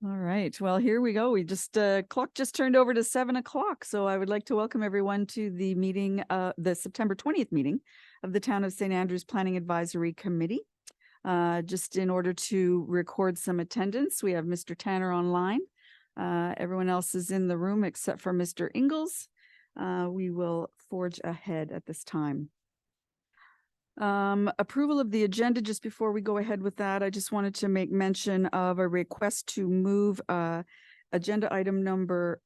All right. Well, here we go. We just clock just turned over to 7 o'clock. So I would like to welcome everyone to the meeting, the September 20th meeting of the Town of St. Andrews Planning Advisory Committee. Just in order to record some attendance, we have Mr. Tanner online. Everyone else is in the room except for Mr. Ingalls. We will forge ahead at this time. Approval of the agenda. Just before we go ahead with that, I just wanted to make mention of a request to move agenda item number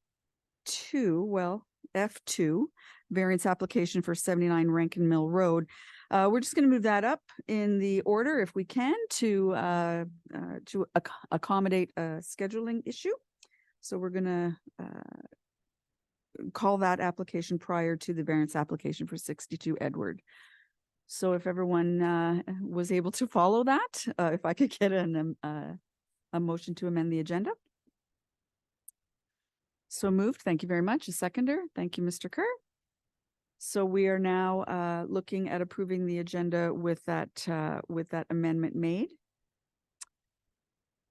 2, well, F2, variance application for 79 Rankine Mill Road. We're just going to move that up in the order if we can to accommodate a scheduling issue. So we're going to call that application prior to the variance application for 62 Edward. So if everyone was able to follow that, if I could get a motion to amend the agenda. So moved. Thank you very much. A seconder. Thank you, Mr. Kerr. So we are now looking at approving the agenda with that amendment made.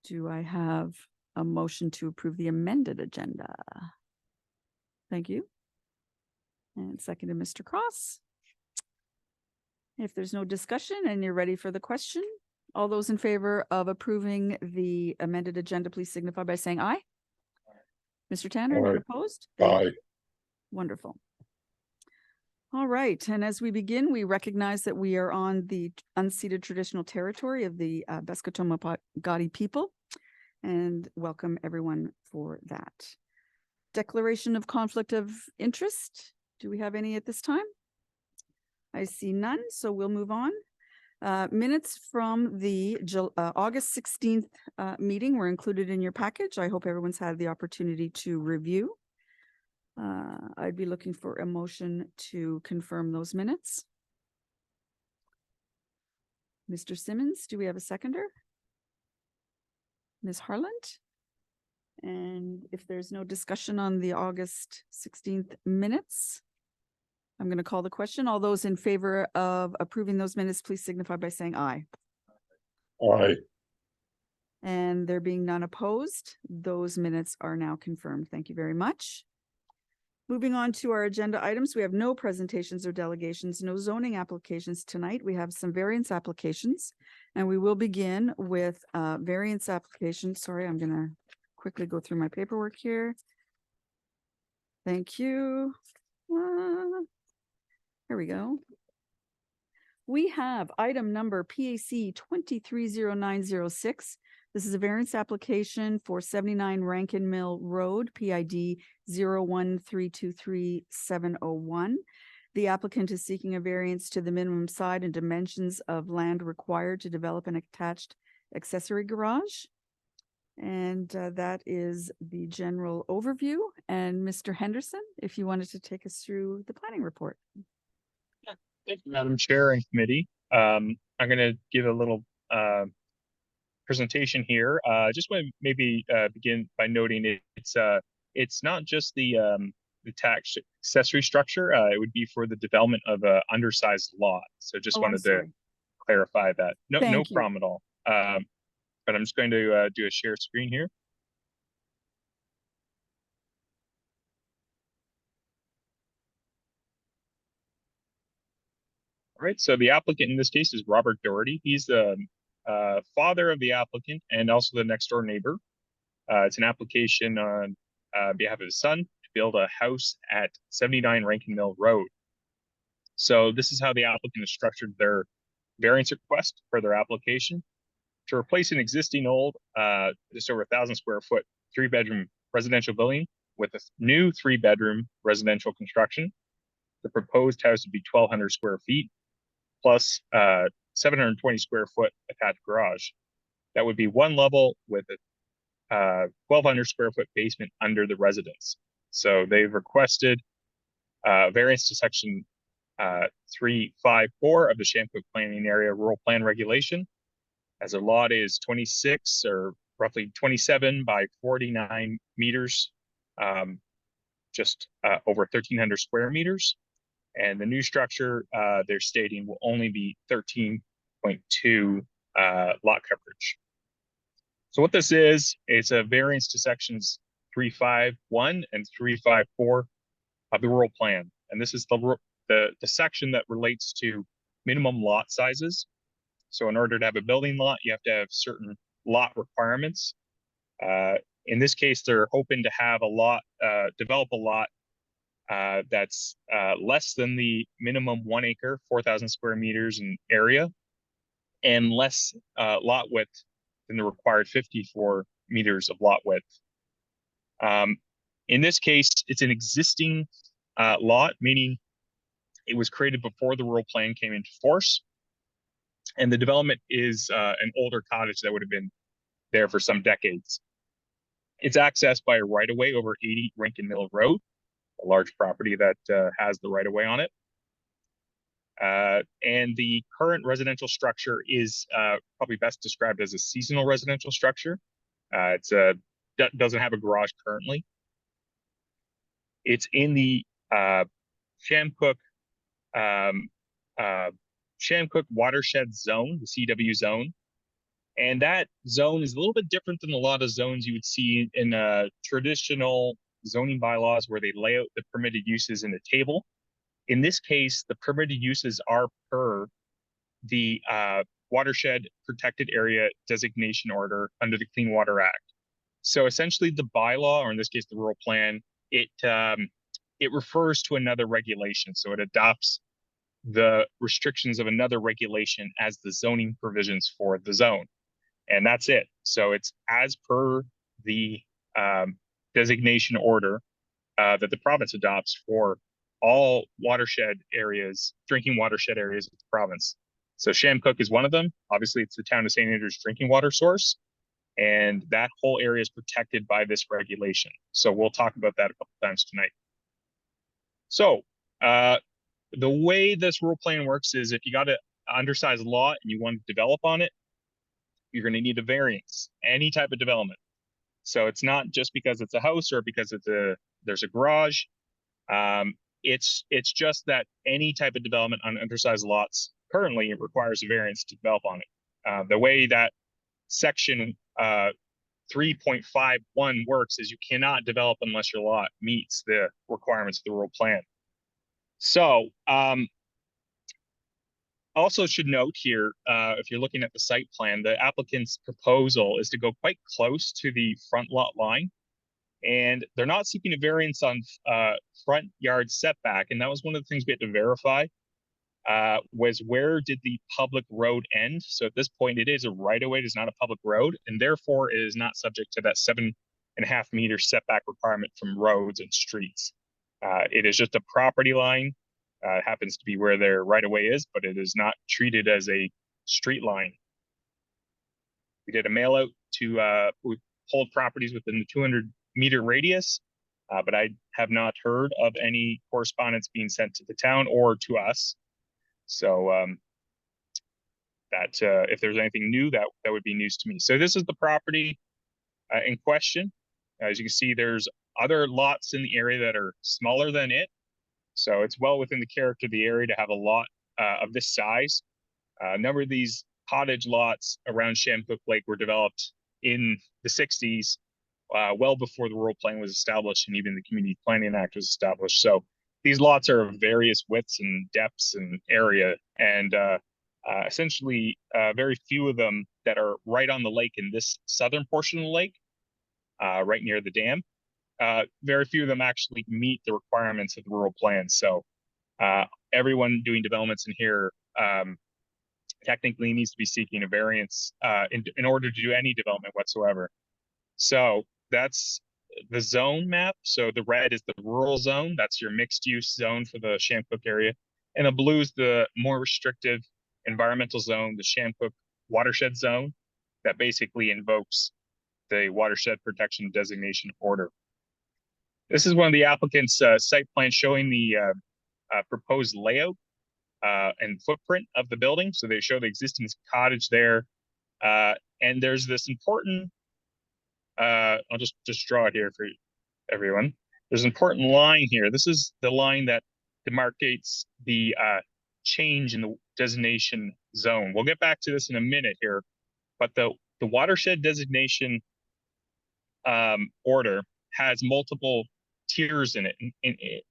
Do I have a motion to approve the amended agenda? Thank you. And seconded, Mr. Cross. If there's no discussion and you're ready for the question, all those in favor of approving the amended agenda, please signify by saying aye. Mr. Tanner, none opposed? Aye. Wonderful. All right. And as we begin, we recognize that we are on the unceded traditional territory of the Peskotomohukati people, and welcome everyone for that. Declaration of conflict of interest. Do we have any at this time? I see none, so we'll move on. Minutes from the August 16th meeting were included in your package. I hope everyone's had the opportunity to review. I'd be looking for a motion to confirm those minutes. Mr. Simmons, do we have a seconder? Ms. Harland? And if there's no discussion on the August 16th minutes, I'm going to call the question. All those in favor of approving those minutes, please signify by saying aye. Aye. And there being none opposed, those minutes are now confirmed. Thank you very much. Moving on to our agenda items, we have no presentations or delegations, no zoning applications tonight. We have some variance applications, and we will begin with variance applications. Sorry, I'm going to quickly go through my paperwork here. Thank you. Here we go. We have item number PAC 230906. This is a variance application for 79 Rankine Mill Road, PID 013233701. The applicant is seeking a variance to the minimum side and dimensions of land required to develop an attached accessory garage. And that is the general overview. And Mr. Henderson, if you wanted to take us through the planning report. Thank you, Madam Chair and Committee. I'm going to give a little presentation here. Just want to maybe begin by noting it's not just the attached accessory structure. It would be for the development of an undersized lot. So just wanted to clarify that. No problem at all. But I'm just going to do a share screen here. All right, so the applicant in this case is Robert Doherty. He's the father of the applicant and also the next door neighbor. It's an application on behalf of his son to build a house at 79 Rankine Mill Road. So this is how the applicant has structured their variance request for their application to replace an existing old, just over 1,000 square foot, 3-bedroom residential building with a new 3-bedroom residential construction. The proposed house would be 1,200 square feet plus 720 square foot attached garage. That would be one level with a 1,200 square foot basement under the residence. So they've requested variance to section 354 of the Chamcook Planning Area Rural Plan Regulation, as a lot is 26 or roughly 27 by 49 meters, just over 1,300 square meters. And the new structure they're stating will only be 13.2 lot coverage. So what this is, it's a variance to sections 351 and 354 of the rural plan. And this is the section that relates to minimum lot sizes. So in order to have a building lot, you have to have certain lot requirements. In this case, they're hoping to have a lot, develop a lot that's less than the minimum 1 acre, 4,000 square meters in area, and less lot width than the required 54 meters of lot width. In this case, it's an existing lot, meaning it was created before the rural plan came into force. And the development is an older cottage that would have been there for some decades. It's accessed by a right-of-way over 80 Rankine Mill Road, a large property that has the right-of-way on it. And the current residential structure is probably best described as a seasonal residential structure. Doesn't have a garage currently. It's in the Shamcook watershed zone, the CW zone. And that zone is a little bit different than a lot of zones you would see in traditional zoning bylaws where they lay out the permitted uses in a table. In this case, the permitted uses are per the watershed protected area designation order under the Clean Water Act. So essentially the bylaw, or in this case, the rural plan, it refers to another regulation. So it adopts the restrictions of another regulation as the zoning provisions for the zone. And that's it. So it's as per the designation order that the province adopts for all watershed areas, drinking watershed areas of the province. So Shamcook is one of them. Obviously, it's the town of St. Andrew's drinking water source. And that whole area is protected by this regulation. So we'll talk about that a couple times tonight. So the way this rural plan works is if you got an undersized lot and you want to develop on it, you're going to need a variance, any type of development. So it's not just because it's a house or because there's a garage. It's just that any type of development on undersized lots currently it requires a variance to develop on it. The way that section 3.51 works is you cannot develop unless your lot meets the requirements of the rural plan. So also should note here, if you're looking at the site plan, the applicant's proposal is to go quite close to the front lot line. And they're not seeking a variance on front yard setback. And that was one of the things we had to verify, was where did the public road end? So at this point, it is a right-of-way, it is not a public road, and therefore it is not subject to that 7.5 meter setback requirement from roads and streets. It is just a property line. It happens to be where their right-of-way is, but it is not treated as a street line. We did a mail out to hold properties within the 200 meter radius, but I have not heard of any correspondence being sent to the town or to us. So if there's anything new, that would be news to me. So this is the property in question. As you can see, there's other lots in the area that are smaller than it. So it's well within the character of the area to have a lot of this size. A number of these cottage lots around Shamcook Lake were developed in the 60s, well before the rural plan was established and even the Community Planning Act was established. So these lots are of various widths and depths and area, and essentially very few of them that are right on the lake in this southern portion of the lake, right near the dam. Very few of them actually meet the requirements of the rural plan. So everyone doing developments in here technically needs to be seeking a variance in order to do any development whatsoever. So that's the zone map. So the red is the rural zone. That's your mixed use zone for the Shamcook area. And the blue is the more restrictive environmental zone, the Shamcook watershed zone, that basically invokes the watershed protection designation order. This is one of the applicant's site plans showing the proposed layout and footprint of the building. So they show the existing cottage there. And there's this important, I'll just draw it here for everyone. There's an important line here. This is the line that demarcates the change in the designation zone. We'll get back to this in a minute here, but the the watershed designation order has multiple tiers in it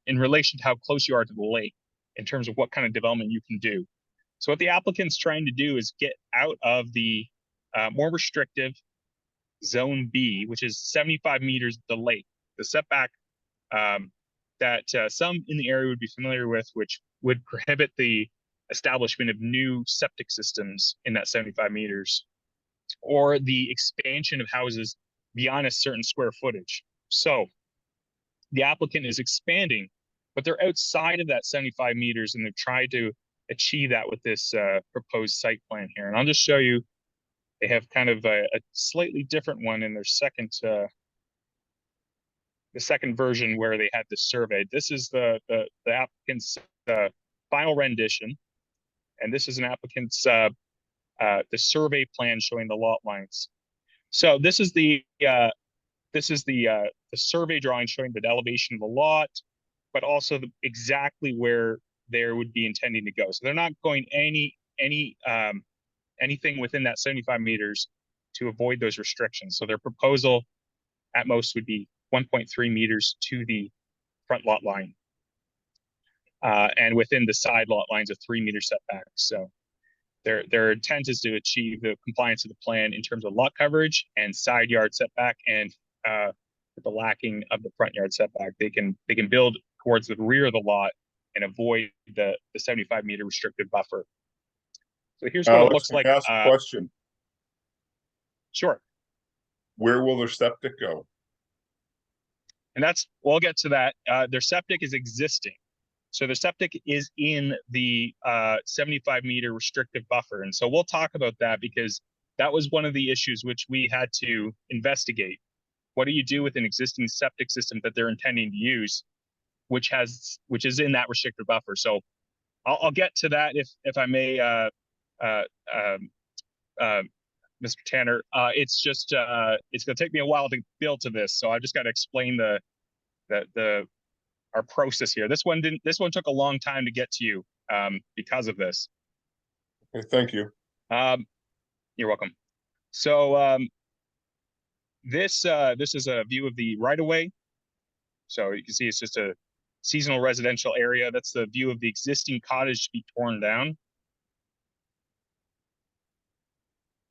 in relation to how close you are to the lake in terms of what kind of development you can do. So what the applicant's trying to do is get out of the more restrictive Zone B, which is 75 meters of the lake, the setback that some in the area would be familiar with, which would prohibit the establishment of new septic systems in that 75 meters, or the expansion of houses beyond a certain square footage. So the applicant is expanding, but they're outside of that 75 meters, and they've tried to achieve that with this proposed site plan here. And I'll just show you, they have kind of a slightly different one in their second, the second version where they had this survey. This is the applicant's final rendition, and this is an applicant's the survey plan showing the lot lines. So this is the survey drawing showing the elevation of the lot, but also exactly where they would be intending to go. So they're not going anything within that 75 meters to avoid those restrictions. So their proposal at most would be 1.3 meters to the front lot line, and within the side lot lines, a 3-meter setback. So their intent is to achieve the compliance of the plan in terms of lot coverage and side yard setback, and with the lacking of the front yard setback, they can build towards the rear of the lot and avoid the 75-meter restricted buffer. So here's what it looks like. Ask a question. Sure. Where will their septic go? And we'll get to that. Their septic is existing. So their septic is in the 75-meter restrictive buffer. And so we'll talk about that, because that was one of the issues which we had to investigate. What do you do with an existing septic system that they're intending to use, which is in that restricted buffer? So I'll get to that if I may, Mr. Tanner. It's just it's going to take me a while to build to this, so I just got to explain our process here. This one took a long time to get to you because of this. Okay, thank you. You're welcome. So this is a view of the right-of-way. So you can see it's just a seasonal residential area. That's the view of the existing cottage to be torn down.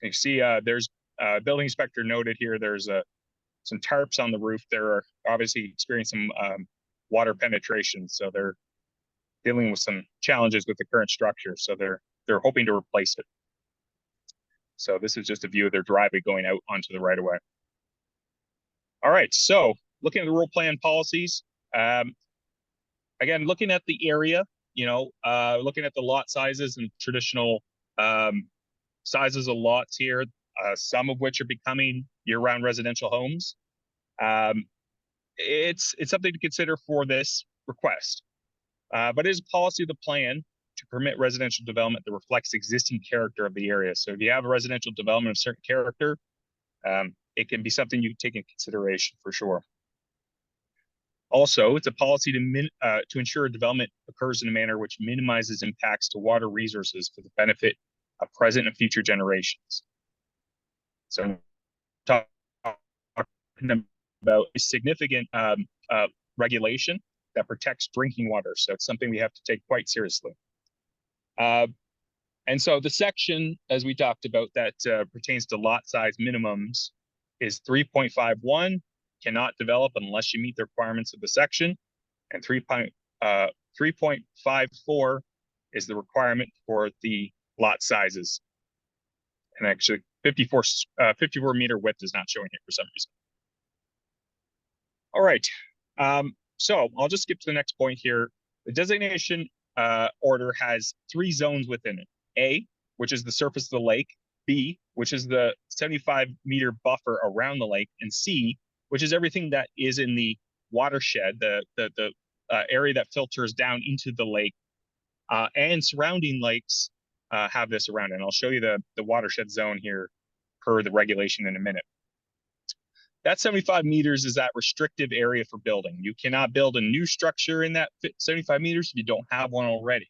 You see there's building inspector noted here, there's some tarps on the roof. They're obviously experiencing some water penetration, so they're dealing with some challenges with the current structure. So they're hoping to replace it. So this is just a view of their driveway going out onto the right of way. All right, so looking at the rural plan policies, again, looking at the area, looking at the lot sizes and traditional sizes of lots here, some of which are becoming year-round residential homes. It's something to consider for this request, but it is a policy of the plan to permit residential development that reflects existing character of the area. So if you have a residential development of certain character, it can be something you can take in consideration for sure. Also, it's a policy to ensure development occurs in a manner which minimizes impacts to water resources for the benefit of present and future generations. So talking about a significant regulation that protects drinking water. So it's something we have to take quite seriously. And so the section, as we talked about, that pertains to lot size minimums is 3.51, cannot develop unless you meet the requirements of the section, and 3.54 is the requirement for the lot sizes. And actually 54 meter width is not showing here for some reason. All right, so I'll just skip to the next point here. The designation order has 3 zones within it. A, which is the surface of the lake, B, which is the 75-meter buffer around the lake, and C, which is everything that is in the watershed, the area that filters down into the lake, and surrounding lakes have this around it. And I'll show you the watershed zone here per the regulation in a minute. That 75 meters is that restrictive area for building. You cannot build a new structure in that 75 meters if you don't have one already.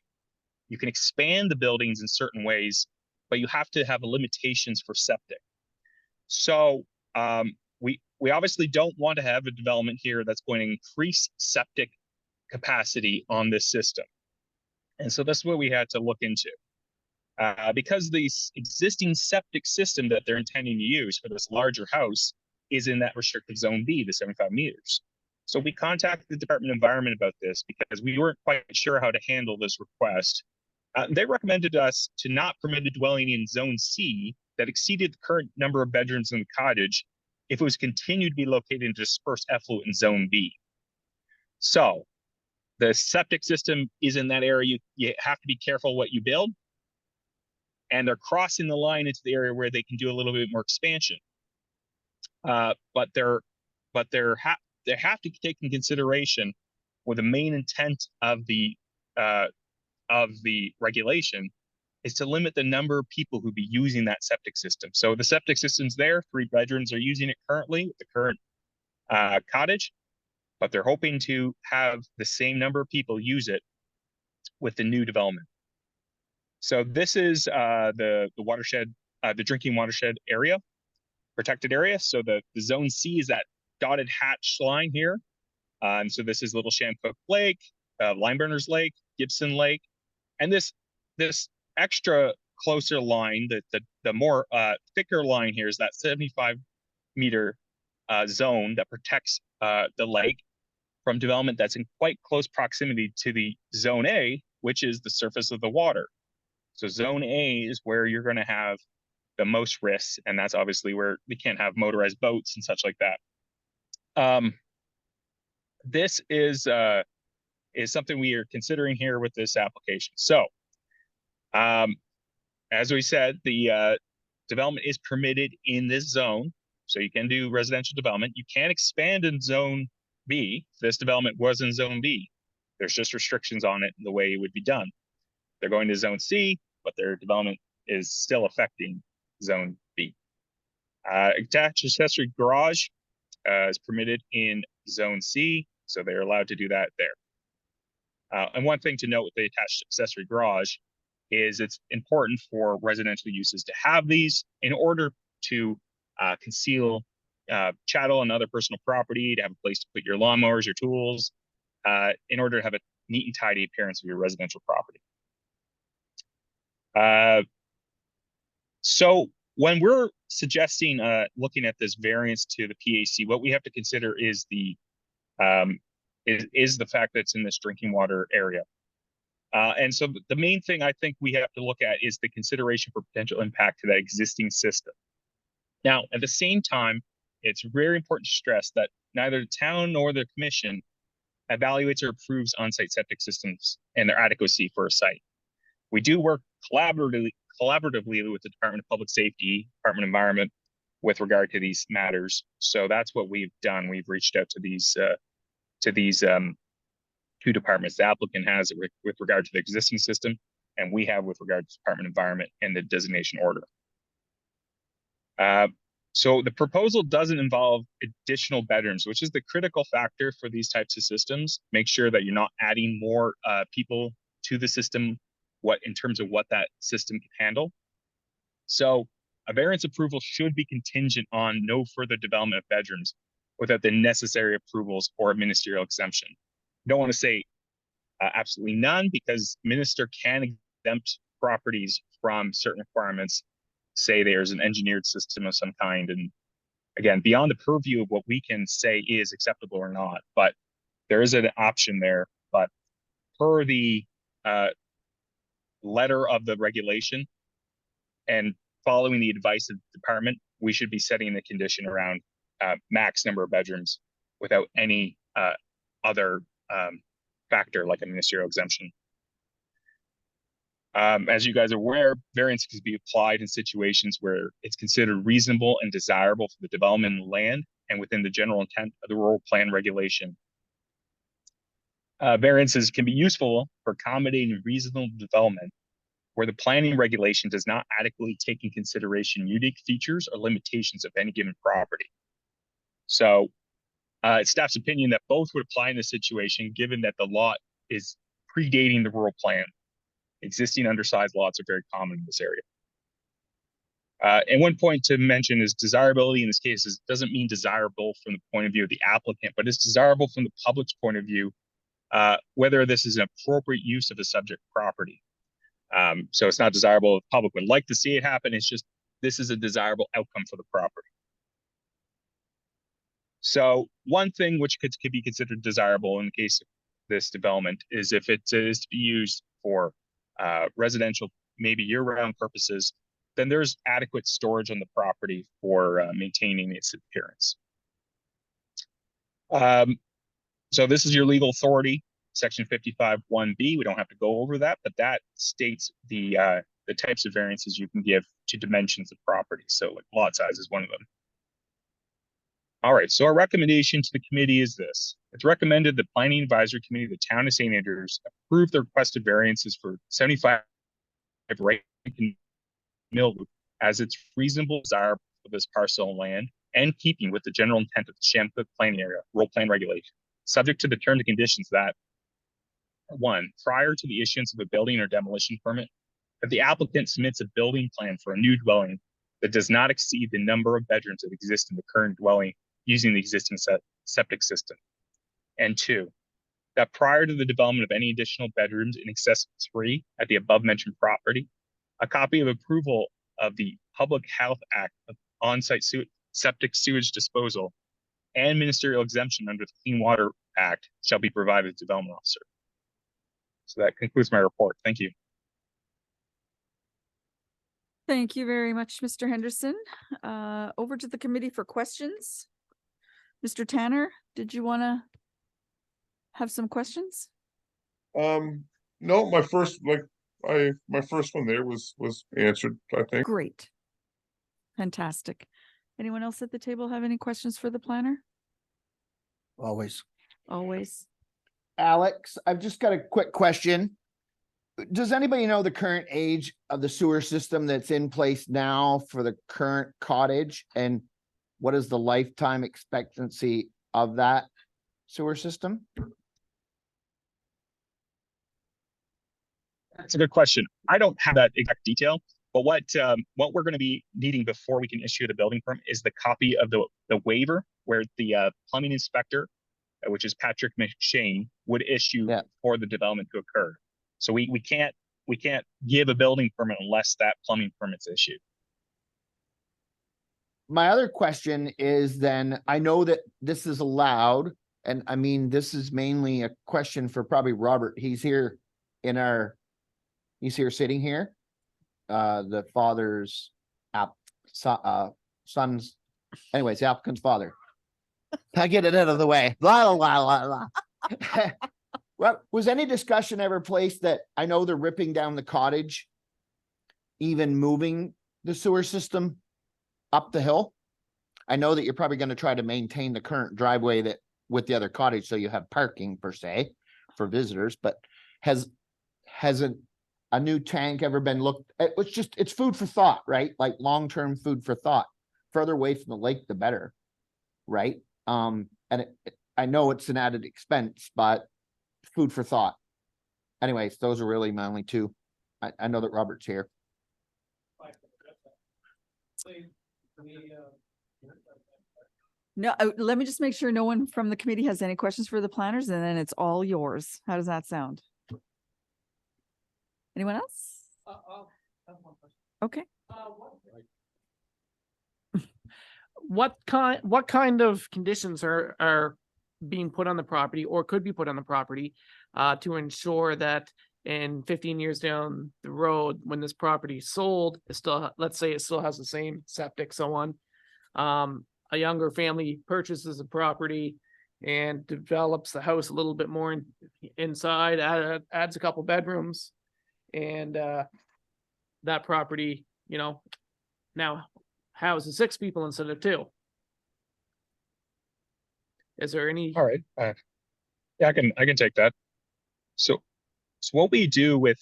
You can expand the buildings in certain ways, but you have to have limitations for septic. So we obviously don't want to have a development here that's going to increase septic capacity on this system. And so that's what we had to look into. Because the existing septic system that they're intending to use for this larger house is in that restrictive zone B, the 75 meters. So we contacted the Department of Environment about this because we weren't quite sure how to handle this request. They recommended us to not permit a dwelling in zone C that exceeded the current number of bedrooms in the cottage if it was continued to be located in dispersed effluent in zone B. So the septic system is in that area. You have to be careful what you build. And they're crossing the line into the area where they can do a little bit more expansion. But they have to take in consideration where the main intent of the regulation is to limit the number of people who be using that septic system. So the septic system's there, 3 bedrooms are using it currently with the current cottage, but they're hoping to have the same number of people use it with the new development. So this is the watershed, the drinking watershed area, protected area. So the zone C is that dotted hatch line here. And so this is Little Shancook Lake, Limeburners Lake, Gibson Lake, and this extra closer line, the more thicker line here is that 75-meter zone that protects the lake from development that's in quite close proximity to the zone A, which is the surface of the water. So zone A is where you're going to have the most risks, and that's obviously where we can't have motorized boats and such like that. This is something we are considering here with this application. So, as we said, the development is permitted in this zone, so you can do residential development. You can expand in zone B. This development was in zone B. There's just restrictions on it, the way it would be done. They're going to zone C, but their development is still affecting zone B. Attached accessory garage is permitted in zone C, so they're allowed to do that there. And one thing to note with the attached accessory garage is it's important for residential uses to have these in order to conceal chattel and other personal property, to have a place to put your lawnmowers, your tools, in order to have a neat and tidy appearance of your residential property. So when we're suggesting looking at this variance to the PAC, what we have to consider is the fact that it's in this drinking water area. And so the main thing I think we have to look at is the consideration for potential impact to that existing system. Now, at the same time, it's very important to stress that neither the town nor the commission evaluates or approves on-site septic systems and their adequacy for a site. We do work collaboratively with the Department of Public Safety, Department of Environment, with regard to these matters. So that's what we've done. We've reached out to these two departments. The applicant has it with regard to the existing system, and we have with regard to Department of Environment and the designation order. So the proposal doesn't involve additional bedrooms, which is the critical factor for these types of systems. Make sure that you're not adding more people to the system, in terms of what that system can handle. So a variance approval should be contingent on no further development of bedrooms without the necessary approvals or a ministerial exemption. I don't want to say absolutely none, because minister can exempt properties from certain requirements. Say there's an engineered system of some kind, and again, beyond the purview of what we can say is acceptable or not, but there is an option there. But per the letter of the regulation and following the advice of the department, we should be setting the condition around max number of bedrooms without any other factor like a ministerial exemption. As you guys are aware, variance can be applied in situations where it's considered reasonable and desirable for the development of land and within the general intent of the rural plan regulation. Variances can be useful for accommodating reasonable development where the planning regulation does not adequately take in consideration unique features or limitations of any given property. So it's staff's opinion that both would apply in this situation, given that the lot is predating the rural plan. Existing undersized lots are very common in this area. And one point to mention is desirability in this case doesn't mean desirable from the point of view of the applicant, but it's desirable from the public's point of view, whether this is an appropriate use of the subject property. So it's not desirable if the public would like to see it happen. It's just, this is a desirable outcome for the property. So one thing which could be considered desirable in the case of this development is if it is to be used for residential, maybe year-round purposes, then there's adequate storage on the property for maintaining its appearance. So this is your legal authority, section 55(1)B. We don't have to go over that, but that states the types of variances you can give to dimensions of property. So like lot size is one of them. All right, so our recommendation to the committee is this. It's recommended the Planning Advisory Committee of the Town of St. Andrews approve the requested variances for 75 Rankine Millwood as it's reasonable desire for this parcel of land and keeping with the general intent of the Chamcook planning area rural plan regulation, subject to the terms and conditions that 1, prior to the issuance of a building or demolition permit, that the applicant submits a building plan for a new dwelling that does not exceed the number of bedrooms that exist in the current dwelling using the existing septic system. And 2, that prior to the development of any additional bedrooms in excess of 3 at the above mentioned property, a copy of approval of the Public Health Act of on-site septic sewage disposal and ministerial exemption under the Clean Water Act shall be provided to the development officer. So that concludes my report. Thank you. Thank you very much, Mr. Henderson. Over to the committee for questions. Mr. Tanner, did you want to have some questions? No, my first one there was answered, I think. Great. Fantastic. Anyone else at the table have any questions for the planner? Always. Always. Alex, I've just got a quick question. Does anybody know the current age of the sewer system that's in place now for the current cottage? And what is the lifetime expectancy of that sewer system? That's a good question. I don't have that exact detail, but what we're going to be needing before we can issue the building permit is the copy of the waiver where the plumbing inspector, which is Patrick McShane, would issue for the development to occur. So we can't give a building permit unless that plumbing permit's issued. My other question is then, I know that this is allowed, and I mean, this is mainly a question for probably Robert. He's here he's here sitting here. The father's son's, anyways, the applicant's father. I get it out of the way. Blah, blah, blah, blah. Well, was any discussion ever placed that I know they're ripping down the cottage, even moving the sewer system up the hill? I know that you're probably going to try to maintain the current driveway that with the other cottage, so you have parking per se for visitors, but has a new tank ever been looked at? It's food for thought, right? Like long-term food for thought. Further away from the lake, the better, right? I know it's an added expense, but food for thought. Anyways, those are really my only two. I know that Robert's here. No, let me just make sure no one from the committee has any questions for the planners, and then it's all yours. How does that sound? Anyone else? Okay. What kind of conditions are being put on the property or could be put on the property to ensure that in 15 years down the road, when this property is sold, it still, let's say it still has the same septic, so on. A younger family purchases a property and develops the house a little bit more inside, adds a couple bedrooms, and that property, now houses 6 people instead of 2. Is there any? All right. Yeah, I can take that. So what we do with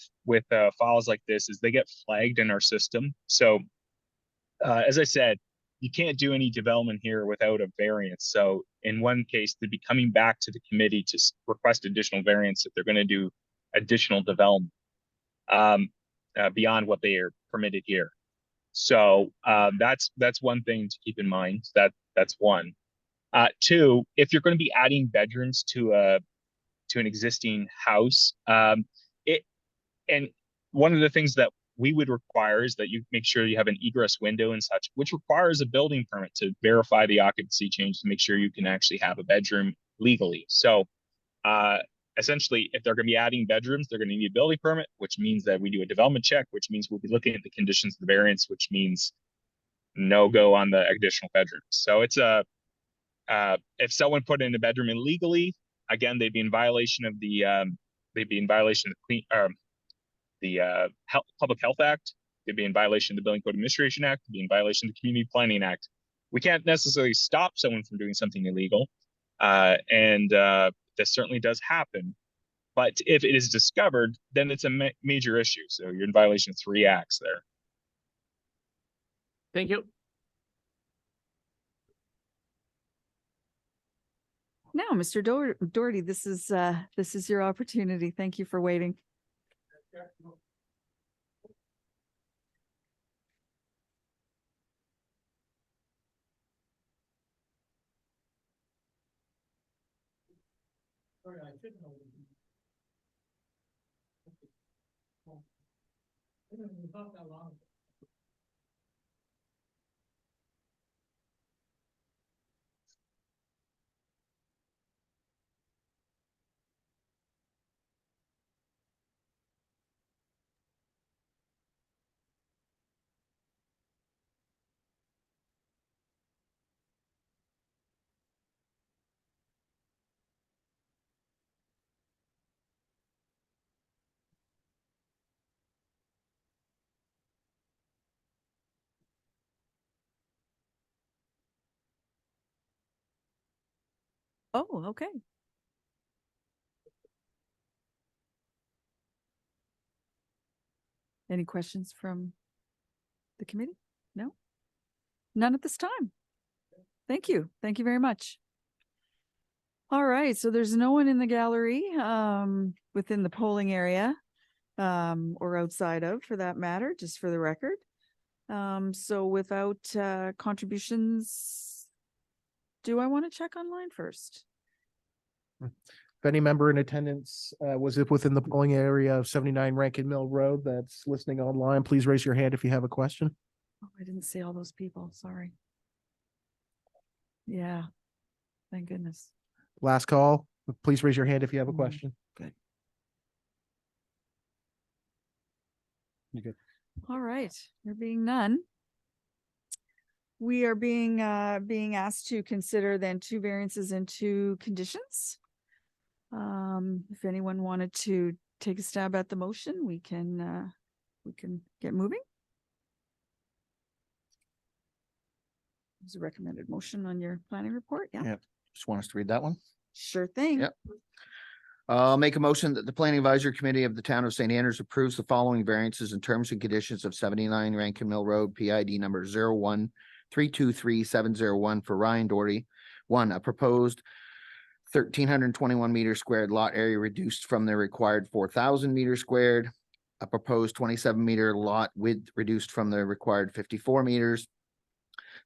files like this is they get flagged in our system. So as I said, you can't do any development here without a variance. So in one case, they'd be coming back to the committee to request additional variance if they're going to do additional development beyond what they are permitted here. So that's one thing to keep in mind. That's one. Two, if you're going to be adding bedrooms to an existing house, and one of the things that we would require is that you make sure you have an egress window and such, which requires a building permit to verify the occupancy change to make sure you can actually have a bedroom legally. So essentially, if they're going to be adding bedrooms, they're going to need a building permit, which means that we do a development check, which means we'll be looking at the conditions of the variance, which means no go on the additional bedrooms. So it's if someone put in a bedroom illegally, again, they'd be in violation of the Public Health Act. They'd be in violation of the Building Code Administration Act. They'd be in violation of the Community Planning Act. We can't necessarily stop someone from doing something illegal, and this certainly does happen. But if it is discovered, then it's a major issue. So you're in violation of 3 acts there. Thank you. Now, Mr. Doherty, this is your opportunity. Thank you for waiting. Oh, okay. Any questions from the committee? No? None at this time. Thank you. Thank you very much. All right, so there's no one in the gallery within the polling area or outside of, for that matter, just for the record. So without contributions, do I want to check online first? If any member in attendance was it within the polling area of 79 Rankine Mill Road that's listening online, please raise your hand if you have a question. Oh, I didn't see all those people. Sorry. Yeah. Thank goodness. Last call, please raise your hand if you have a Mhm. question. Good. You good? All right, there being none. We are being asked to consider then 2 variances and 2 conditions. If anyone wanted to take a stab at the motion, we can get moving. There's a recommended motion on your planning report. Yeah, Yep. Just want us to read that one. sure thing. Yep. I'll make a motion that the Planning Advisory Committee of the Town of St. Andrews approves the following variances and terms and conditions of 79 Rankine Mill Road, PID number 01323701 for Ryan Doherty. 1, a proposed 1,321 meter squared lot area reduced from the required 4,000 meters squared. A proposed 27 meter lot width reduced from the required 54 meters.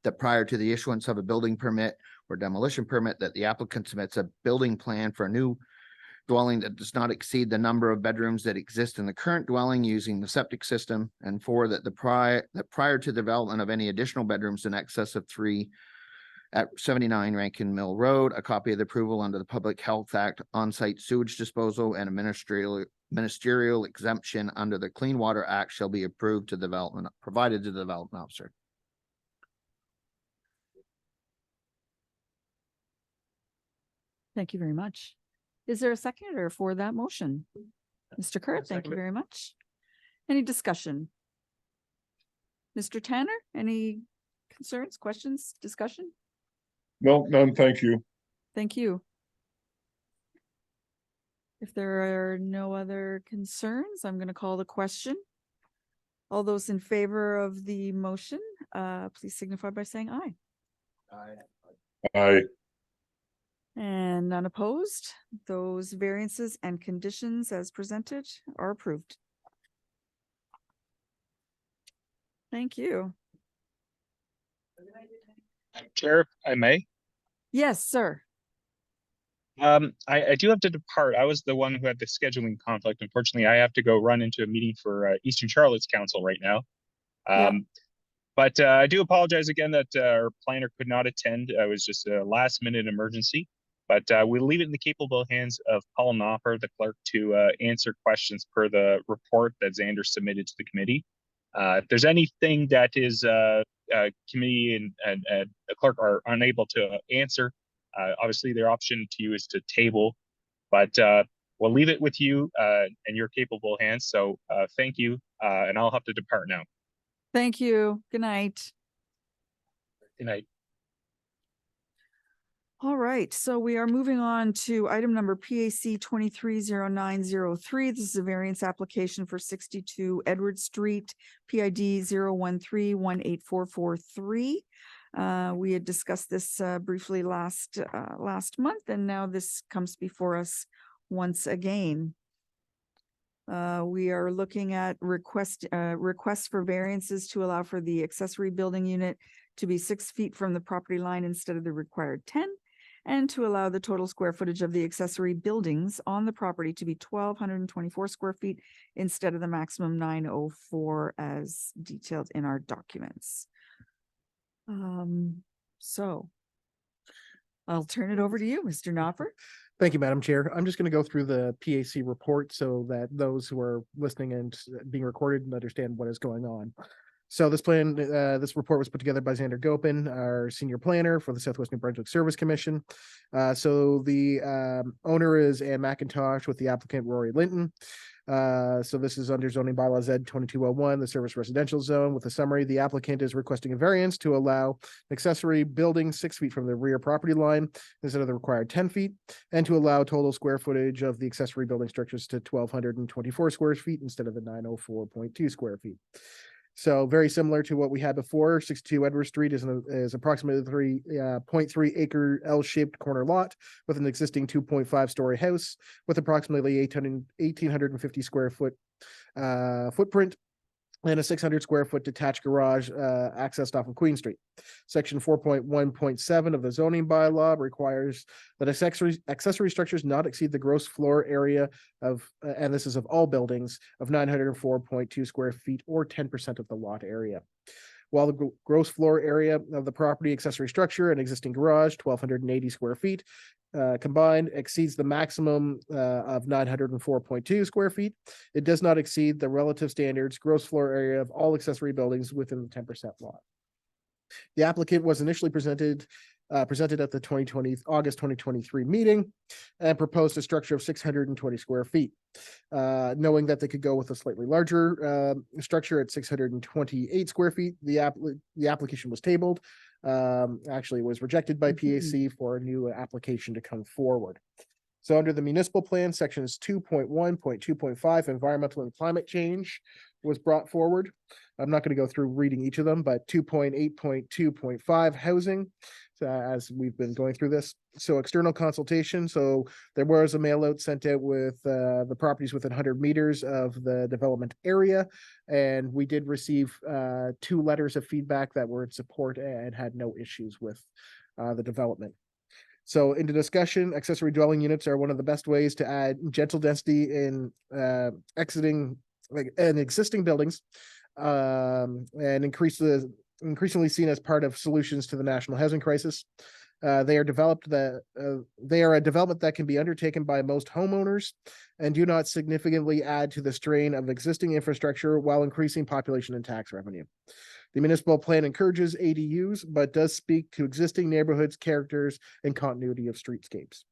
That prior to the issuance of a building permit or demolition permit, that the applicant submits a building plan for a new dwelling that does not exceed the number of bedrooms that exist in the current dwelling using the septic system. And 4, that prior to development of any additional bedrooms in excess of 3 at 79 Rankine Mill Road, a copy of the approval under the Public Health Act, on-site sewage disposal and a ministerial exemption under the Clean Water Act shall be approved to development, provided to the development officer. Thank you very much. Is there a seconder for that motion? Mr. Kurt, thank you second it. very much. Any discussion? Mr. Tanner, any concerns, questions, discussion? No, none, thank you. Thank you. If there are no other concerns, I'm going to call the question. All those in favor of the motion, please signify by saying aye. Aye. And none opposed. Those variances and conditions as presented are approved. Thank you. Chair, if I may. Yes, sir. I do have to depart. I was the one who had the scheduling conflict. Unfortunately, I have to go run into a meeting for Eastern Charlotte's Council right now. Yeah. But I do apologize again that our planner could not attend. It was just a last minute emergency. But we'll leave it in the capable hands of Paul Knopper, the clerk, to answer questions per the report that Xander submitted to the committee. If there's anything that is committee and the clerk are unable to answer, obviously their option to you is to table, but we'll leave it with you and your capable hands. So thank you, and I'll have to depart now. Thank you. Good night. Good night. All right, so we are moving on to item number PAC 230903. This is a variance application for 62 Edward Street, PID 013184443. We had discussed this briefly last month, and now this comes before us once again. We are looking at requests for variances to allow for the accessory building unit to be 6 feet from the property line instead of the required 10, and to allow the total square footage of the accessory buildings on the property to be 1,224 square feet instead of the maximum 904 as detailed in our documents. So I'll turn it over to you, Mr. Knopper. Thank you, Madam Chair. I'm just going to go through the PAC report so that those who are listening and being recorded and understand what is going on. So this report was put together by Xander Gopin, our senior planner for the Southwest New Brunswick Service Commission. So the owner is Ann McIntosh with the applicant Rory Linton. So this is under zoning bylaw Z 2201, the service residential zone. With a summary, the applicant is requesting a variance to allow an accessory building 6 feet from the rear property line instead of the required 10 feet, and to allow total square footage of the accessory building structures to 1,224 square feet instead of the 904.2 square feet. So very similar to what we had before. 62 Edward Street is approximately 0.3 acre L-shaped corner lot with an existing 2.5 story house with approximately 1,850 square foot footprint and a 600 square foot detached garage accessed off of Queen Street. Section 4.1.7 of the zoning bylaw requires that accessory structures not exceed the gross floor area of, and this is of all buildings, of 904.2 square feet or 10% of the lot area. While the gross floor area of the property accessory structure and existing garage, 1,280 square feet, combined exceeds the maximum of 904.2 square feet, it does not exceed the relative standards gross floor area of all accessory buildings within the 10% lot. The applicant was initially presented at the August 2023 meeting and proposed a structure of 620 square feet. Knowing that they could go with a slightly larger structure at 628 square feet, the application was tabled. Actually, it was rejected by PAC for a new application to come forward. So under the municipal plan, sections 2.1.2.5, environmental and climate change was brought forward. I'm not going to go through reading each of them, but 2.8.2.5, housing, as we've been going through this. So external consultation. So there was a mail out sent out with the properties within 100 meters of the development area. And we did receive 2 letters of feedback that were in support and had no issues with the development. So into discussion, accessory dwelling units are one of the best ways to add gentle density in existing buildings and increasingly seen as part of solutions to the national housing crisis. They are a development that can be undertaken by most homeowners and do not significantly add to the strain of existing infrastructure while increasing population and tax revenue. The municipal plan encourages ADUs, but does speak to existing neighborhoods, characters, and continuity of streetscapes.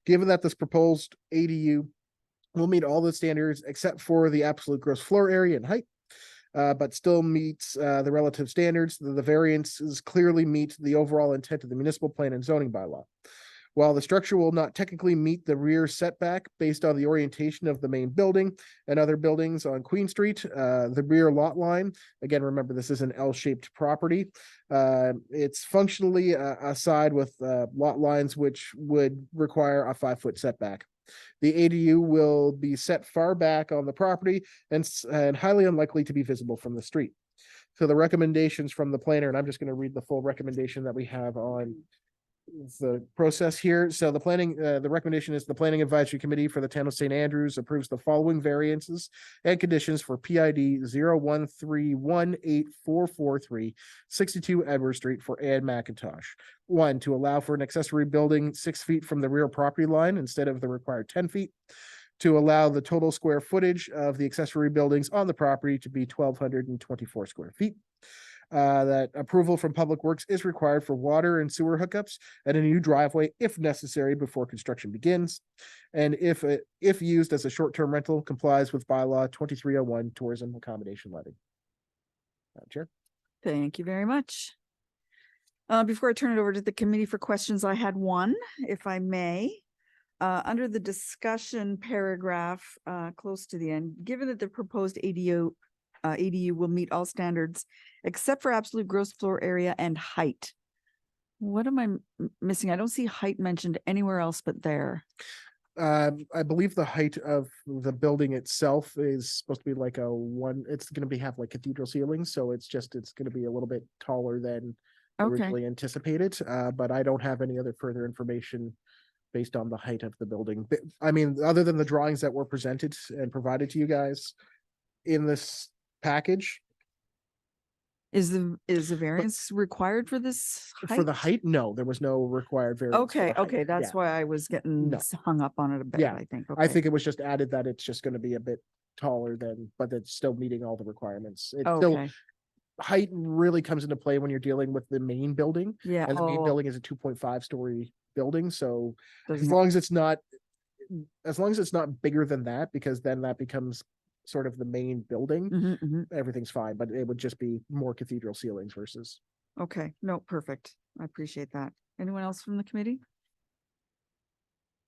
Given that this proposed ADU will meet all the standards except for the absolute gross floor area and height, but still meets the relative standards, the variances clearly meet the overall intent of the municipal plan and zoning bylaw. While the structure will not technically meet the rear setback based on the orientation of the main building and other buildings on Queen Street, the rear lot line, again, remember this is an L-shaped property. It's functionally a side with lot lines which would require a 5-foot setback. The ADU will be set far back on the property and highly unlikely to be visible from the street. So the recommendations from the planner, and I'm just going to read the full recommendation that we have on the process here. So the recommendation is the Planning Advisory Committee for the Town of St. Andrews approves the following variances and conditions for PID 013184443 62 Edward Street for Ann McIntosh. 1, to allow for an accessory building 6 feet from the rear property line instead of the required 10 feet. To allow the total square footage of the accessory buildings on the property to be 1,224 square feet. That approval from Public Works is required for water and sewer hookups and a new driveway if necessary before construction begins. And if used as a short-term rental, complies with bylaw 2301 tourism accommodation levy. Chair. Thank you very much. Before I turn it over to the committee for questions, I had one, if I may. Under the discussion paragraph, close to the end, given that the proposed ADU will meet all standards except for absolute gross floor area and height. What am I missing? I don't see height mentioned anywhere else but there. I believe the height of the building itself is supposed to be like it's going to have like cathedral ceilings. So it's going to be a little bit taller than originally anticipated. But I don't have any other further information based on the height of the building. I mean, other than the drawings that were presented and provided to you guys in this package. Is the variance required for this For the height? height? No, there was no required variance. for Okay, the height. okay, that's Yeah. why I was getting No. hung up on it a bit, Yeah, I think. I Okay. think it was just added that it's just going to be a bit taller but it's still meeting all the requirements. It's still, Okay, height really comes into play when you're dealing with the main building. yeah. And the main Oh, building is a 2.5 story building, so doesn't as have- long as it's not bigger than that, because then that becomes sort of the main building, Mhm, mhm. everything's fine, but it would just be more cathedral ceilings versus. Okay, no, perfect. I appreciate that. Anyone else from the committee?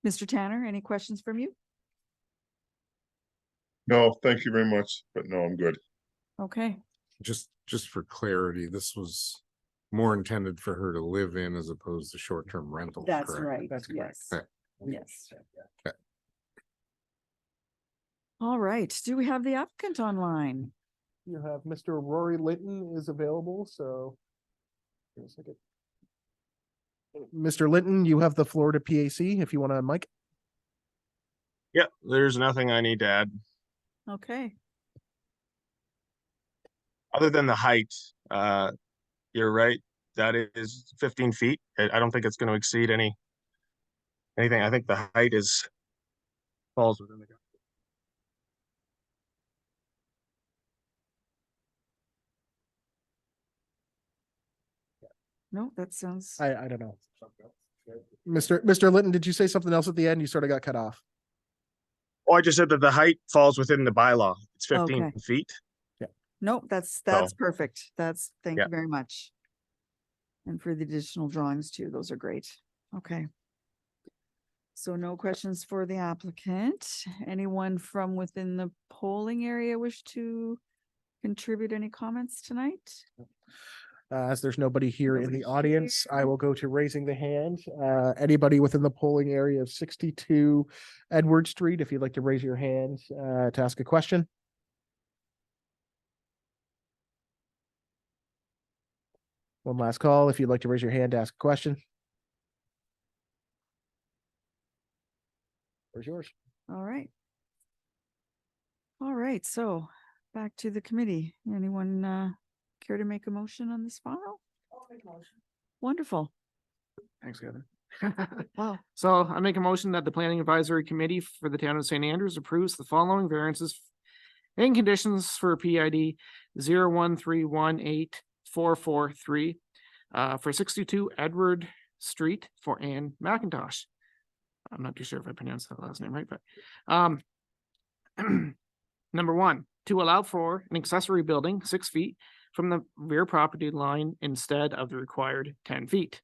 Mr. Tanner, any questions from you? No, thank you very much, but no, I'm good. Okay, Just for clarity, this was more intended for her to live in as opposed to short-term rentals, that's correct? right. That's correct. Yes, Okay. yes. Okay. All right, do we have the applicant online? You have Mr. Rory Linton is available, so. Give me a second. Mr. Linton, you have the floor to PAC if you want to mic. Yeah, there's nothing I need to add, Okay, other than the height. You're right, that is 15 feet. I don't think it's going to exceed anything. I think the height falls within the. no, that sounds, I don't know. Mr. Linton, did you say something else at the end? You sort of got cut off. Oh, I just said that the height falls within the bylaw. It's 15 Okay. feet. no, that's perfect. Thank Yeah. you very much. And for the additional drawings too, those are great. Okay. So no questions for the applicant. Anyone from within the polling area wish to contribute any comments tonight? As there's nobody here in the audience, I will go to raising the hand. Anybody within the polling area of 62 Edward Street, if you'd like to raise your hand to ask a question. One last call, if you'd like to raise your hand to ask a question. Where's yours? All right. All right, so back to the committee. Anyone care to make a motion on this file? Wonderful. Thanks, Kevin. Wow. So I make a motion that the Planning Advisory Committee for the Town of St. Andrews approves the following variances and conditions for PID 013184443 for 62 Edward Street for Ann McIntosh. I'm not too sure if I pronounced that last name right, but number 1, to allow for an accessory building 6 feet from the rear property line instead of the required 10 feet.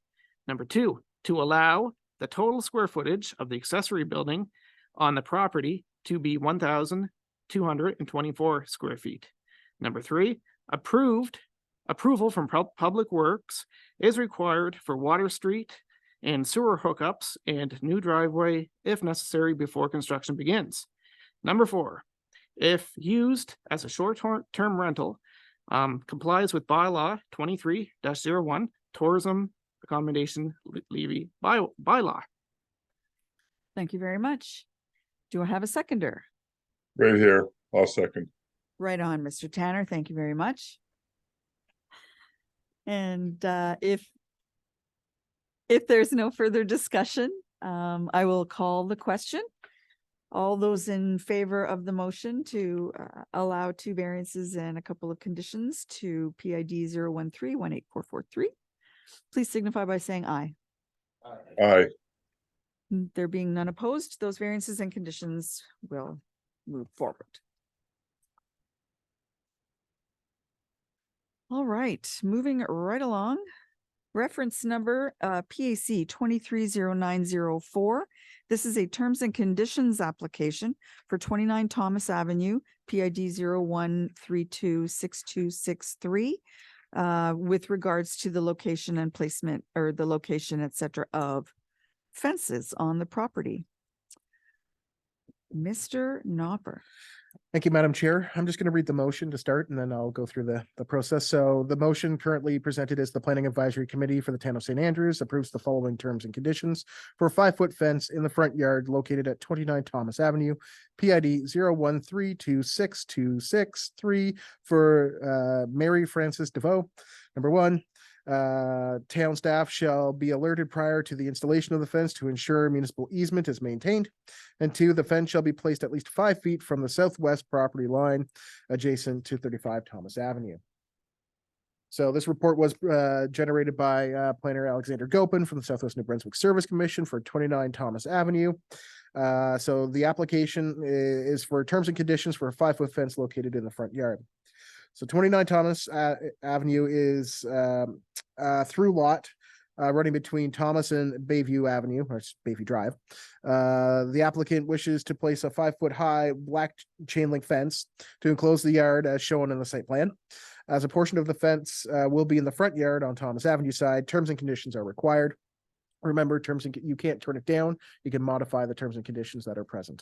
Number 2, to allow the total square footage of the accessory building on the property to be 1,224 square feet. Number 3, approval from Public Works is required for Water Street and sewer hookups and new driveway if necessary before construction begins. Number 4, if used as a short-term rental, complies with bylaw 23-01 tourism accommodation levy bylaw. Thank you very much. Do I have a seconder? Right here, I'll second. Right on, Mr. Tanner. Thank you very much. And if there's no further discussion, I will call the question. All those in favor of the motion to allow 2 variances and a couple of conditions to PID 013-18443, please signify by saying aye. Aye. There being none opposed, those variances and conditions will move forward. All right, moving right along. Reference number PAC 230904. This is a terms and conditions application for 29 Thomas Avenue, PID 01326263, with regards to the location and placement, or the location, et cetera, of fences on the property. Mr. Knopper. Thank you, Madam Chair. I'm just going to read the motion to start, and then I'll go through the process. So the motion currently presented is the Planning Advisory Committee for the Town of St. Andrews approves the following terms and conditions for a 5-foot fence in the front yard located at 29 Thomas Avenue, PID 01326263 for Mary Frances Devaux. Number 1, town staff shall be alerted prior to the installation of the fence to ensure municipal easement is maintained. And 2, the fence shall be placed at least 5 feet from the southwest property line adjacent to 35 Thomas Avenue. So this report was generated by planner Alexander Gopin from the Southwest New Brunswick Service Commission for 29 Thomas Avenue. So the application is for terms and conditions for a 5-foot fence located in the front yard. So 29 Thomas Avenue is through lot running between Thomas and Bayview Avenue, or Bayview Drive. The applicant wishes to place a 5-foot high black chain link fence to enclose the yard as shown in the site plan. As a portion of the fence will be in the front yard on Thomas Avenue side, terms and conditions are required. Remember, you can't turn it down. You can modify the terms and conditions that are present.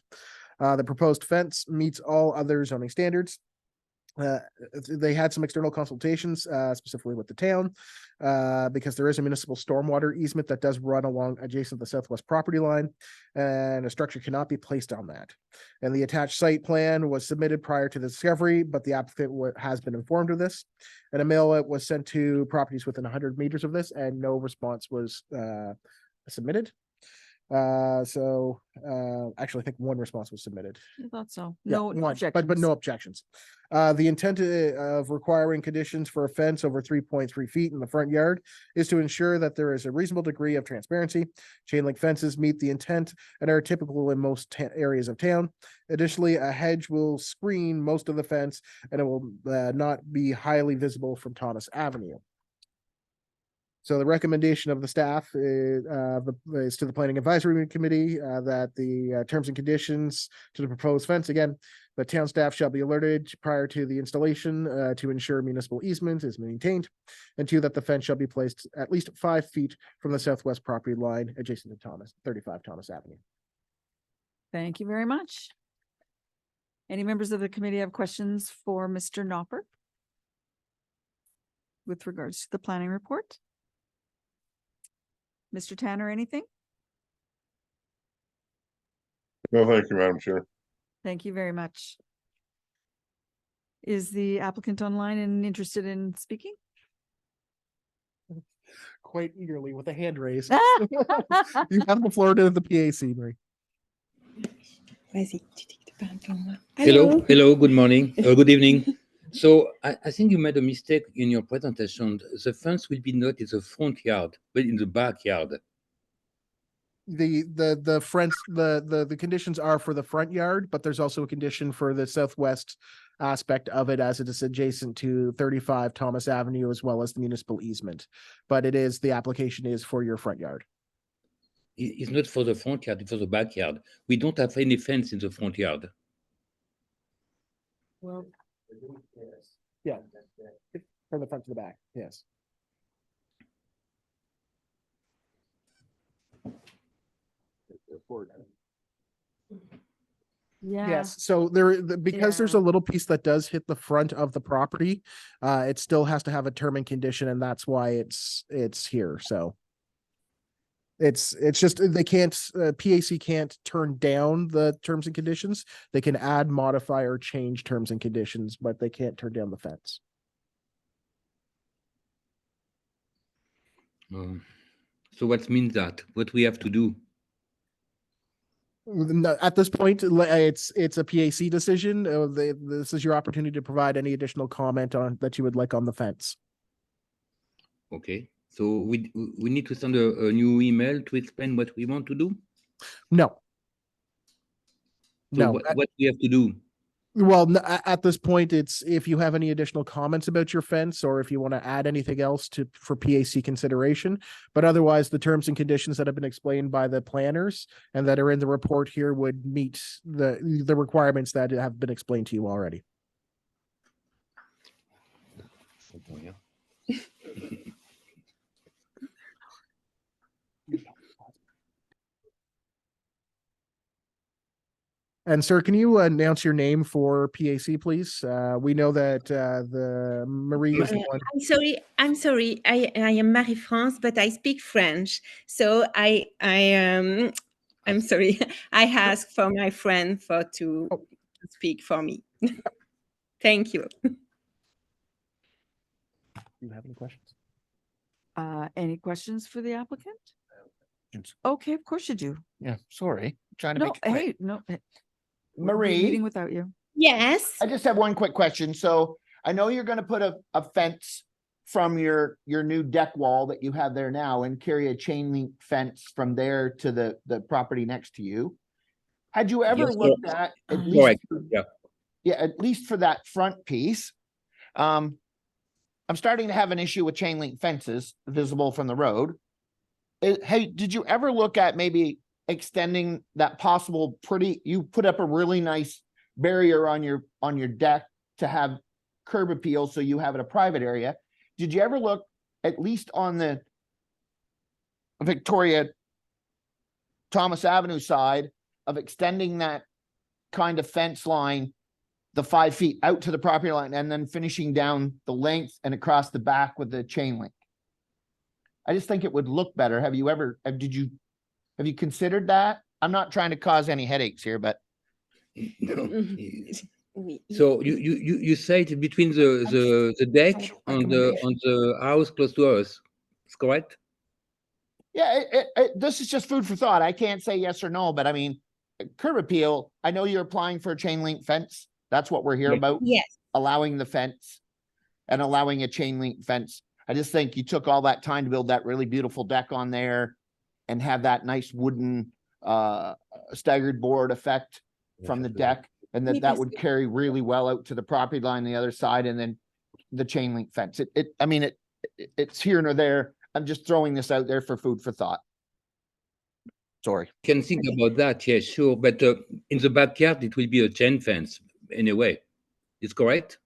The proposed fence meets all other zoning standards. They had some external consultations, specifically with the town, because there is a municipal stormwater easement that does run along adjacent to the southwest property line, and a structure cannot be placed on that. And the attached site plan was submitted prior to the discovery, but the applicant has been informed of this. And a mail was sent to properties within 100 meters of this, and no response was submitted. Actually, I think 1 response was submitted. I thought so. Yeah, No 1, objections. but no objections. The intent of requiring conditions for a fence over 3.3 feet in the front yard is to ensure that there is a reasonable degree of transparency. Chain link fences meet the intent and are typical in most areas of town. Additionally, a hedge will screen most of the fence, and it will not be highly visible from Thomas Avenue. So the recommendation of the staff is to the Planning Advisory Committee that the terms and conditions to the proposed fence, again, the town staff shall be alerted prior to the installation to ensure municipal easement is maintained. And 2, that the fence shall be placed at least 5 feet from the southwest property line adjacent to 35 Thomas Avenue. Thank you very much. Any members of the committee have questions for Mr. Knopper with regards to the planning report? Mr. Tanner, anything? No, thank you, Madam Chair. Thank you very much. Is the applicant online and interested in speaking? Quite eagerly with a hand raised. You have the floor to the PAC, Marie. Vas-y, tu parles pour moi. Hello, good morning, good evening. So I think you made a mistake in your presentation. The fence will be not in the front yard, but in the backyard. The conditions are for the front yard, but there's also a condition for the southwest aspect of it as it is adjacent to 35 Thomas Avenue as well as the municipal easement. But the application is for your front yard. It's not for the front yard, it's for the backyard. We don't have any fence in the front yard. Well, yeah, from the front to the back, yes. Yeah. Yes, so because there's Yeah. a little piece that does hit the front of the property, it still has to have a term and condition, and that's why it's here, so. It's just, they can't, PAC can't turn down the terms and conditions. They can add, modify, or change terms and conditions, but they can't turn down the fence. So what means that? What we have to do? No, at this point, it's a PAC decision. This is your opportunity to provide any additional comment on that you would like on the fence. Okay. So we need to send a new email to explain what we want to do. No. So No. what we have to do? Well, at this point, it's if you have any additional comments about your fence, or if you want to add anything else for PAC consideration. But otherwise, the terms and conditions that have been explained by the planners and that are in the report here would meet the requirements that have been explained to you already. And sir, can you announce your name for PAC, please? We know that the Marie is the one. I'm sorry. I am Marie-France, but I speak French. So I'm sorry. I asked for my friend to speak for me. Thank you. Do you have any questions? Any questions for the applicant? Yes. Okay, of course you do. Yeah, sorry, trying to No, make it quick. hey, no. We're Marie, meeting without you. Yes. I just have one quick question. So I know you're gonna put a fence from your new deck wall that you have there now and carry a chain link fence from there to the property next to you. Had you ever Yes, looked at least, Correct. Yeah. yeah, at least for that front piece? I'm starting to have an issue with chain link fences visible from the road. Hey, did you ever look at maybe extending that possible you put up a really nice barrier on your deck to have curb appeal, so you have it a private area. Did you ever look at least on the Victoria Thomas Avenue side of extending that kind of fence line, the 5 feet out to the property line, and then finishing down the length and across the back with the chain link? I just think it would look better. Have you considered that? I'm not trying to cause any headaches here, but. No. Oui. So you say it between the deck on the house close to us. It's correct? Yeah, this is just food for thought. I can't say yes or no, but I mean, curb appeal, I know you're applying for a chain link fence. That's what we're here Yeah. about, Yes. allowing the fence and allowing a chain link fence. I just think you took all that time to build that really beautiful deck on there and have that nice wooden staggered board effect from the deck, and that would carry really well out to the property line on the other side, and then the chain link fence. It's here nor there. I'm just throwing this out there for food for thought. Sorry. Can think about that, yeah, sure. But in the backyard, it will be a chain fence anyway. It's correct?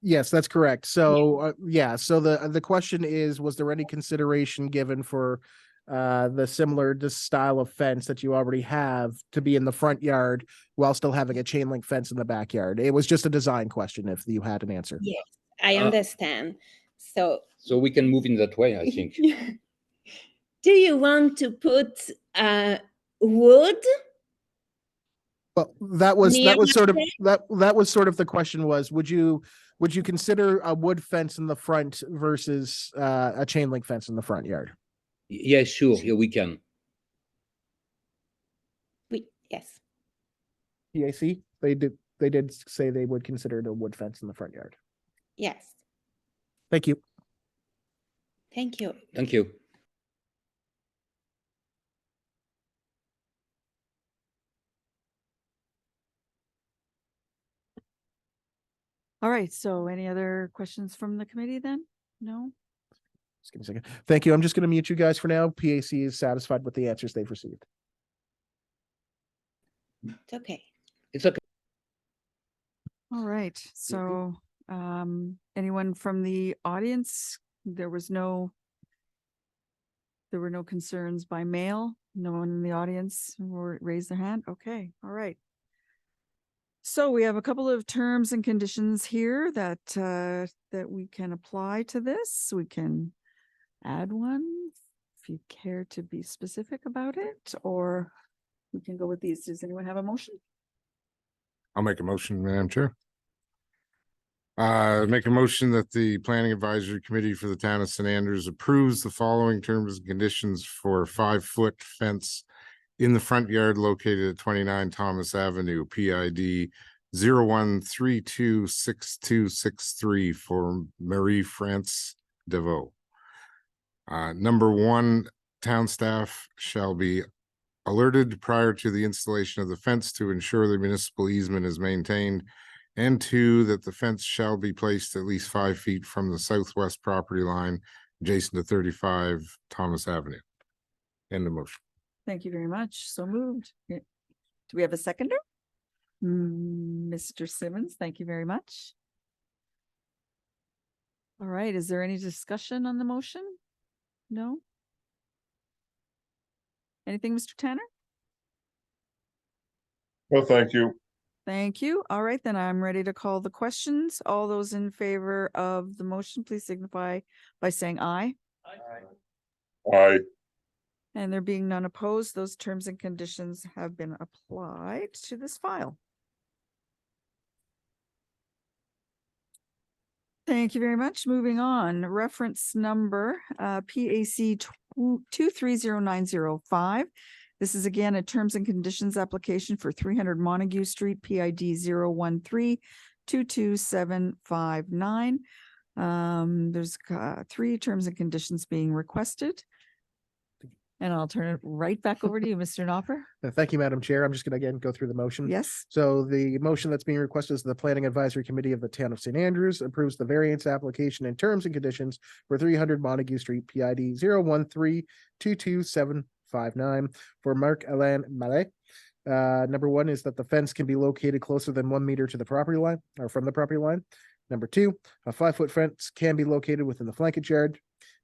Yes, that's correct. So, so the question is, was there any consideration given for the similar style of fence that you already have to be in the front yard while still having a chain link fence in the backyard? It was just a design question if you had an answer. Yes, I understand. So we can move in that way, I think. do you want to put wood? Well, that was Near sort of the that was sort of the question was, would you consider a wood fence in the front versus a chain link fence in the front yard? Yeah, sure. Yeah, we can. Yes. PAC, they did say they would consider it a wood fence in the front yard. Yes. Thank you. Thank you. Thank you. All right, so any other questions from the committee then? No? Just give me a second. Thank you. I'm just going to mute you guys for now. PAC is satisfied with the answers they've received. It's okay. It's okay. All right, so anyone from the audience? There were no concerns by mail. No one in the audience raised their hand. Okay, all right. So we have a couple of terms and conditions here that that we can apply to this. We can add one if you care to be specific about it, or we can go with these. Does anyone have a motion? I'll make a motion, Madam Chair. Make a motion that the Planning Advisory Committee for the Town of St. Andrews approves the following terms and conditions for 5-foot fence in the front yard located at 29 Thomas Avenue, PID 01326263 for Marie France Devaux. Number one, town staff shall be alerted prior to the installation of the fence to ensure the municipal easement is maintained. And 2, that the fence shall be placed at least 5 feet from the southwest property line adjacent to 35 Thomas Avenue. End of motion. Thank you very much. So moved. Do we have a seconder? Mr. Simmons, thank you very much. All right, is there any discussion on the motion? No? Anything, Mr. Tanner? Well, thank you. Thank you. All right, then I'm ready to call the questions. All those in favor of the motion, please signify by saying aye. Aye. And there being none opposed, those terms and conditions have been applied to this file. Thank you very much. Moving on, reference number PAC 230905. This is again a terms and conditions application for 300 Montague Street, PID 013-22759. There's 3 terms and conditions being requested. And I'll turn it right back over to you, Mr. Knopper. Thank you, Madam Chair. I'm just going to again go through the motion. Yes. So the motion that's being requested is the Planning Advisory Committee of the Town of St. Andrews approves the variance application and terms and conditions for 300 Montague Street, PID 013-22759 for Marc-Alain Mallet. Number 1 is that the fence can be located closer than 1 meter to the property line or from the property line. Number 2, a 5-foot fence can be located within the flankage yard.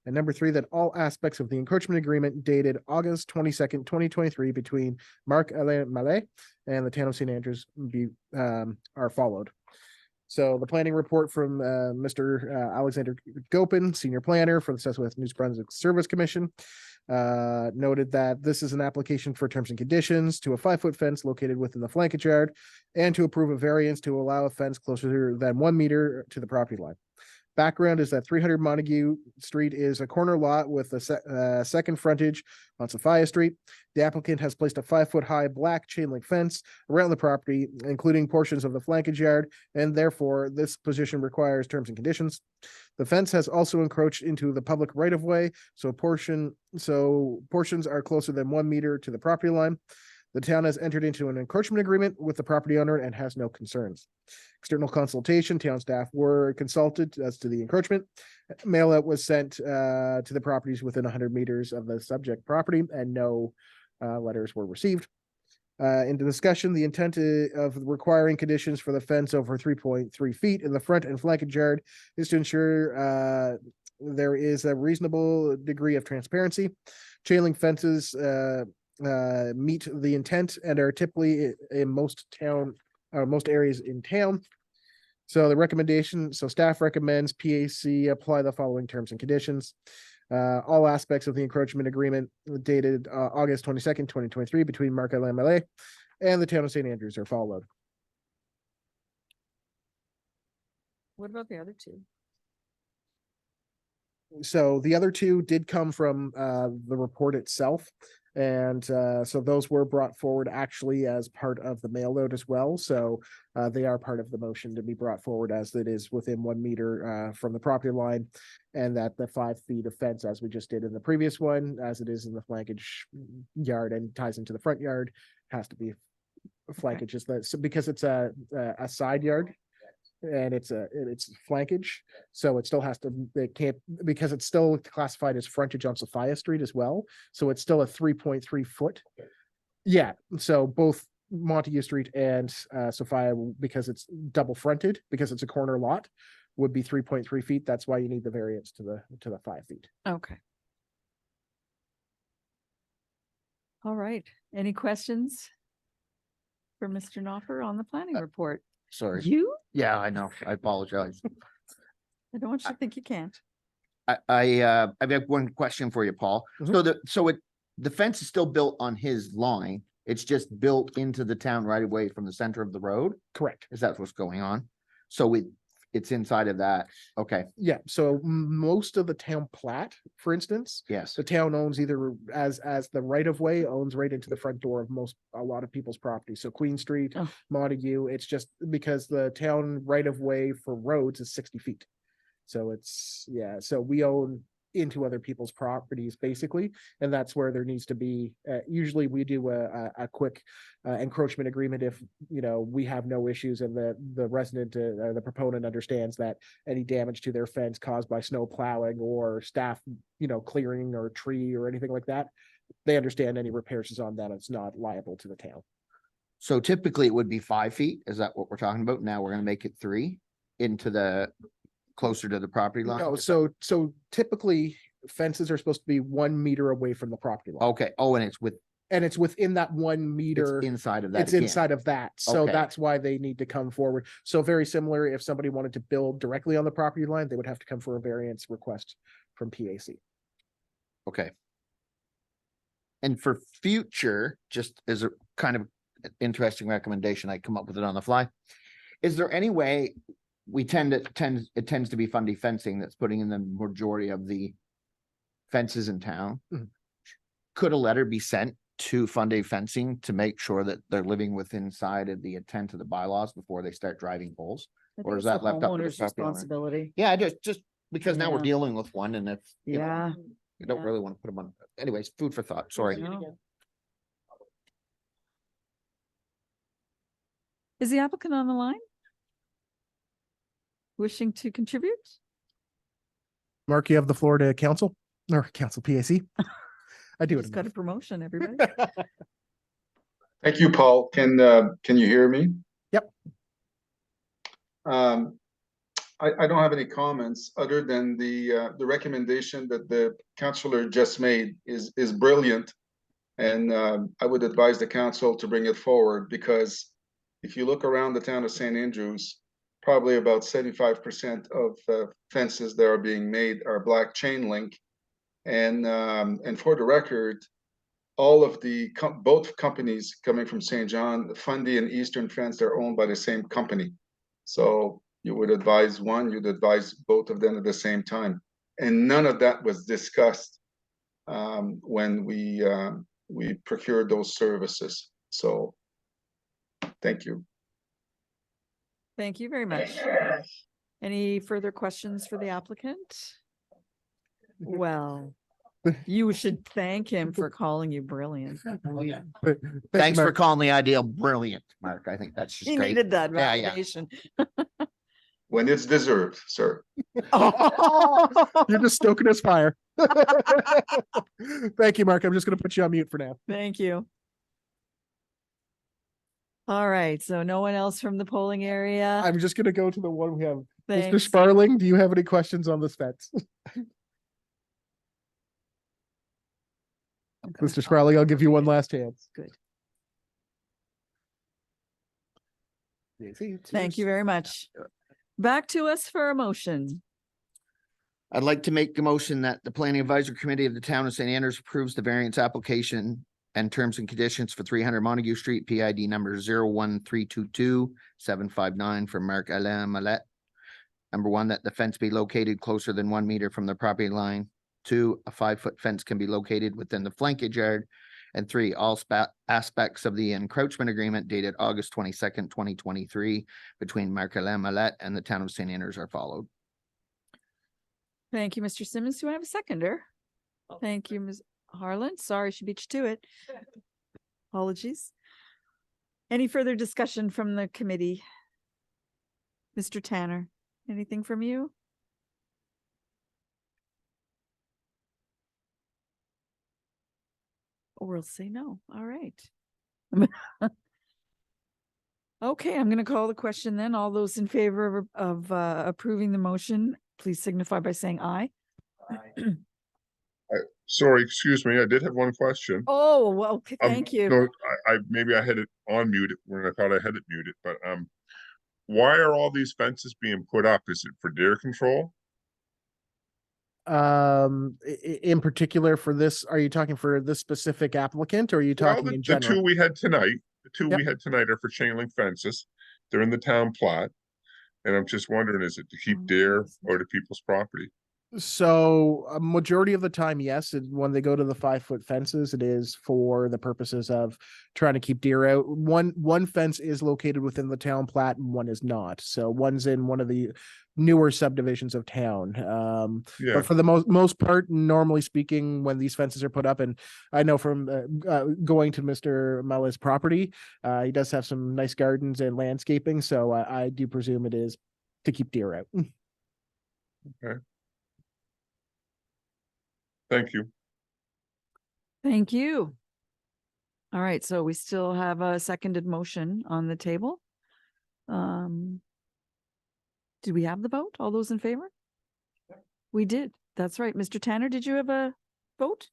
And number 3, that all aspects of the encroachment agreement dated August 22nd, 2023 between Marc-Alain Mallet and the Town of St. Andrews are followed. So the planning report from Mr. Alexander Gopin, Senior Planner for the Southwest New Brunswick Service Commission, noted that this is an application for terms and conditions to a 5-foot fence located within the flankage yard and to approve a variance to allow a fence closer than 1 meter to the property line. Background is that 300 Montague Street is a corner lot with a second frontage on Sophia Street. The applicant has placed a 5-foot high black chain link fence around the property, including portions of the flankage yard, and therefore this position requires terms and conditions. The fence has also encroached into the public right of way, so portions are closer than 1 meter to the property line. The town has entered into an encroachment agreement with the property owner and has no concerns. External consultation, town staff were consulted as to the encroachment. Mail out was sent to the properties within 100 meters of the subject property and no letters were received. In the discussion, the intent of requiring conditions for the fence over 3.3 feet in the front and flankage yard is to ensure there is a reasonable degree of transparency. Chain link fences meet the intent and are typically in most areas in town. So the recommendation, so staff recommends PAC apply the following terms and conditions. All aspects of the encroachment agreement dated August 22nd, 2023 between Marc-Alain Mallet and the Town of St. Andrews are followed. What about the other 2? So the other 2 did come from the report itself. And so those were brought forward actually as part of the mail out as well. So they are part of the motion to be brought forward as it is within 1 meter from the property line. And that the 5 feet of fence, as we just did in the previous one, as it is in the flankage yard and ties into the front yard, has to be flankage because it's a side yard. And it's flankage, so it still has to, it can't, because it's still classified as frontage on Sophia Street as well, so it's still a 3.3 foot. Yeah, so both Montague Street and Sophia, because it's double fronted, because it's a corner lot, would be 3.3 feet. That's why you need the variance to the 5 feet. Okay. All right. Any questions for Mr. Knopper on the planning report. Sorry. You? Yeah, I know. I apologize. I don't want you to think you can't. I have one question for you, Paul. The fence is still built on his line. It's just built into the town right away from the center of the road. Correct. Is that what's going on? So it's inside of that. Okay, Yeah, so most of the town plat, for instance, yes. the town owns either as the right of way owns right into the front door of a lot of people's property. So Queen Street, Oh. Montague, it's just because the town right of way for roads is 60 feet. So so we own into other people's properties basically, and that's where there needs to be, usually we do a quick encroachment agreement if, we have no issues and the resident, the proponent understands that any damage to their fence caused by snow plowing or staff, clearing or tree or anything like that, they understand any repairs is on that. It's not liable to the town. So typically it would be 5 feet. Is that what we're talking about? Now we're gonna make it 3 into the closer to the property line? No, so typically fences are supposed to be 1 meter away from the property line. Okay. Oh, and And it's within that 1 meter. it's inside of that. It's again. inside of that. So Okay. that's why they need to come forward. So very similar, if somebody wanted to build directly on the property line, they would have to come for a variance request from PAC. Okay. And for future, just as a kind of interesting recommendation, I come up with it on the fly. Is there any way it tends to be Fundy Fencing that's putting in the majority of the fences in town? Mhm. Could a letter be sent to Fundy Fencing to make sure that they're living within inside of the intent of the bylaws before they start driving poles? I think Or is it's that the left up to the homeowner's property owner? responsibility. Yeah, just because now we're Yeah. dealing with one and if, Yeah. we don't yeah. really want to put them on. Anyways, food for thought. Sorry. No. Is the applicant on the line? Wishing to contribute? Mark, you have the floor to council or council PAC. I do it. Just got a promotion, everybody. Thank you, Paul. Can you hear me? Yep. I don't have any comments other than the recommendation that the councillor just made is brilliant. And I would advise the council to bring it forward because if you look around the town of St. Andrews, probably about 75% of fences that are being made are black chain link. And for the record, all of both companies coming from St. John, Fundy and Eastern Fence, are owned by the same company. So you would advise one, you'd advise both of them at the same time. And none of that was discussed when we procured those services. So thank you. Thank you very much. Any further questions for the applicant? Well, you should thank him for calling you brilliant. Thanks for calling the idea brilliant, Mark. I think that's just He great. needed that Yeah, yeah. validation. When it's deserved, sir. You're just stoking his fire. Thank you, Mark. I'm just going to put you on mute for now. Thank you. All right, so no one else from the polling area? I'm just going to go to the one we have. Mr. Thanks. Sparling, do you have any questions on this fence? Mr. Sparling, I'll give you one last chance. Good. Thank Thank you very much. Back to us for a motion. I'd like to make a motion that the Planning Advisory Committee of the Town of St. Andrews approves the variance application and terms and conditions for 300 Montague Street, PID number 01322-759 for Marc-Alain Mallet. Number 1, that the fence be located closer than 1 meter from the property line. 2, a 5-foot fence can be located within the flankage yard. And 3, all aspects of the encroachment agreement dated August 22nd, 2023 between Marc-Alain Mallet and the Town of St. Andrews are followed. Thank you, Mr. Simmons. Do I have a seconder? Thank you, Ms. Harlan. Sorry, she beat you to it. Apologies. Any further discussion from the committee? Mr. Tanner, anything from you? Or we'll say no. All right. Okay, I'm going to call the question then. All those in favor of approving the motion, please signify by saying aye. Sorry, excuse me, I did have one question. Oh, well, okay, thank you. No, maybe I had it on mute when I thought I had it muted, but, why are all these fences being put up? Is it for deer control? In particular for this, are you talking for this specific applicant or are you Well, talking in the general? two we had tonight, Yep. are for chain link fences. They're in the town plot. And I'm just wondering, is it to keep deer or to people's property? So a majority of the time, yes, when they go to the 5-foot fences, it is for the purposes of trying to keep deer out. One fence is located within the town plat and one is not. So one's in one of the newer subdivisions of town. Yeah, But for the most part, normally speaking, when these fences are put up, and I know from going to Mr. Mallet's property, he does have some nice gardens and landscaping. So I do presume it is to keep deer out. okay. Thank you. Thank you. All right, so we still have a seconded motion on the table. Did we have the vote? All those in favor? We did. That's right. Mr. Tanner, did you have a vote?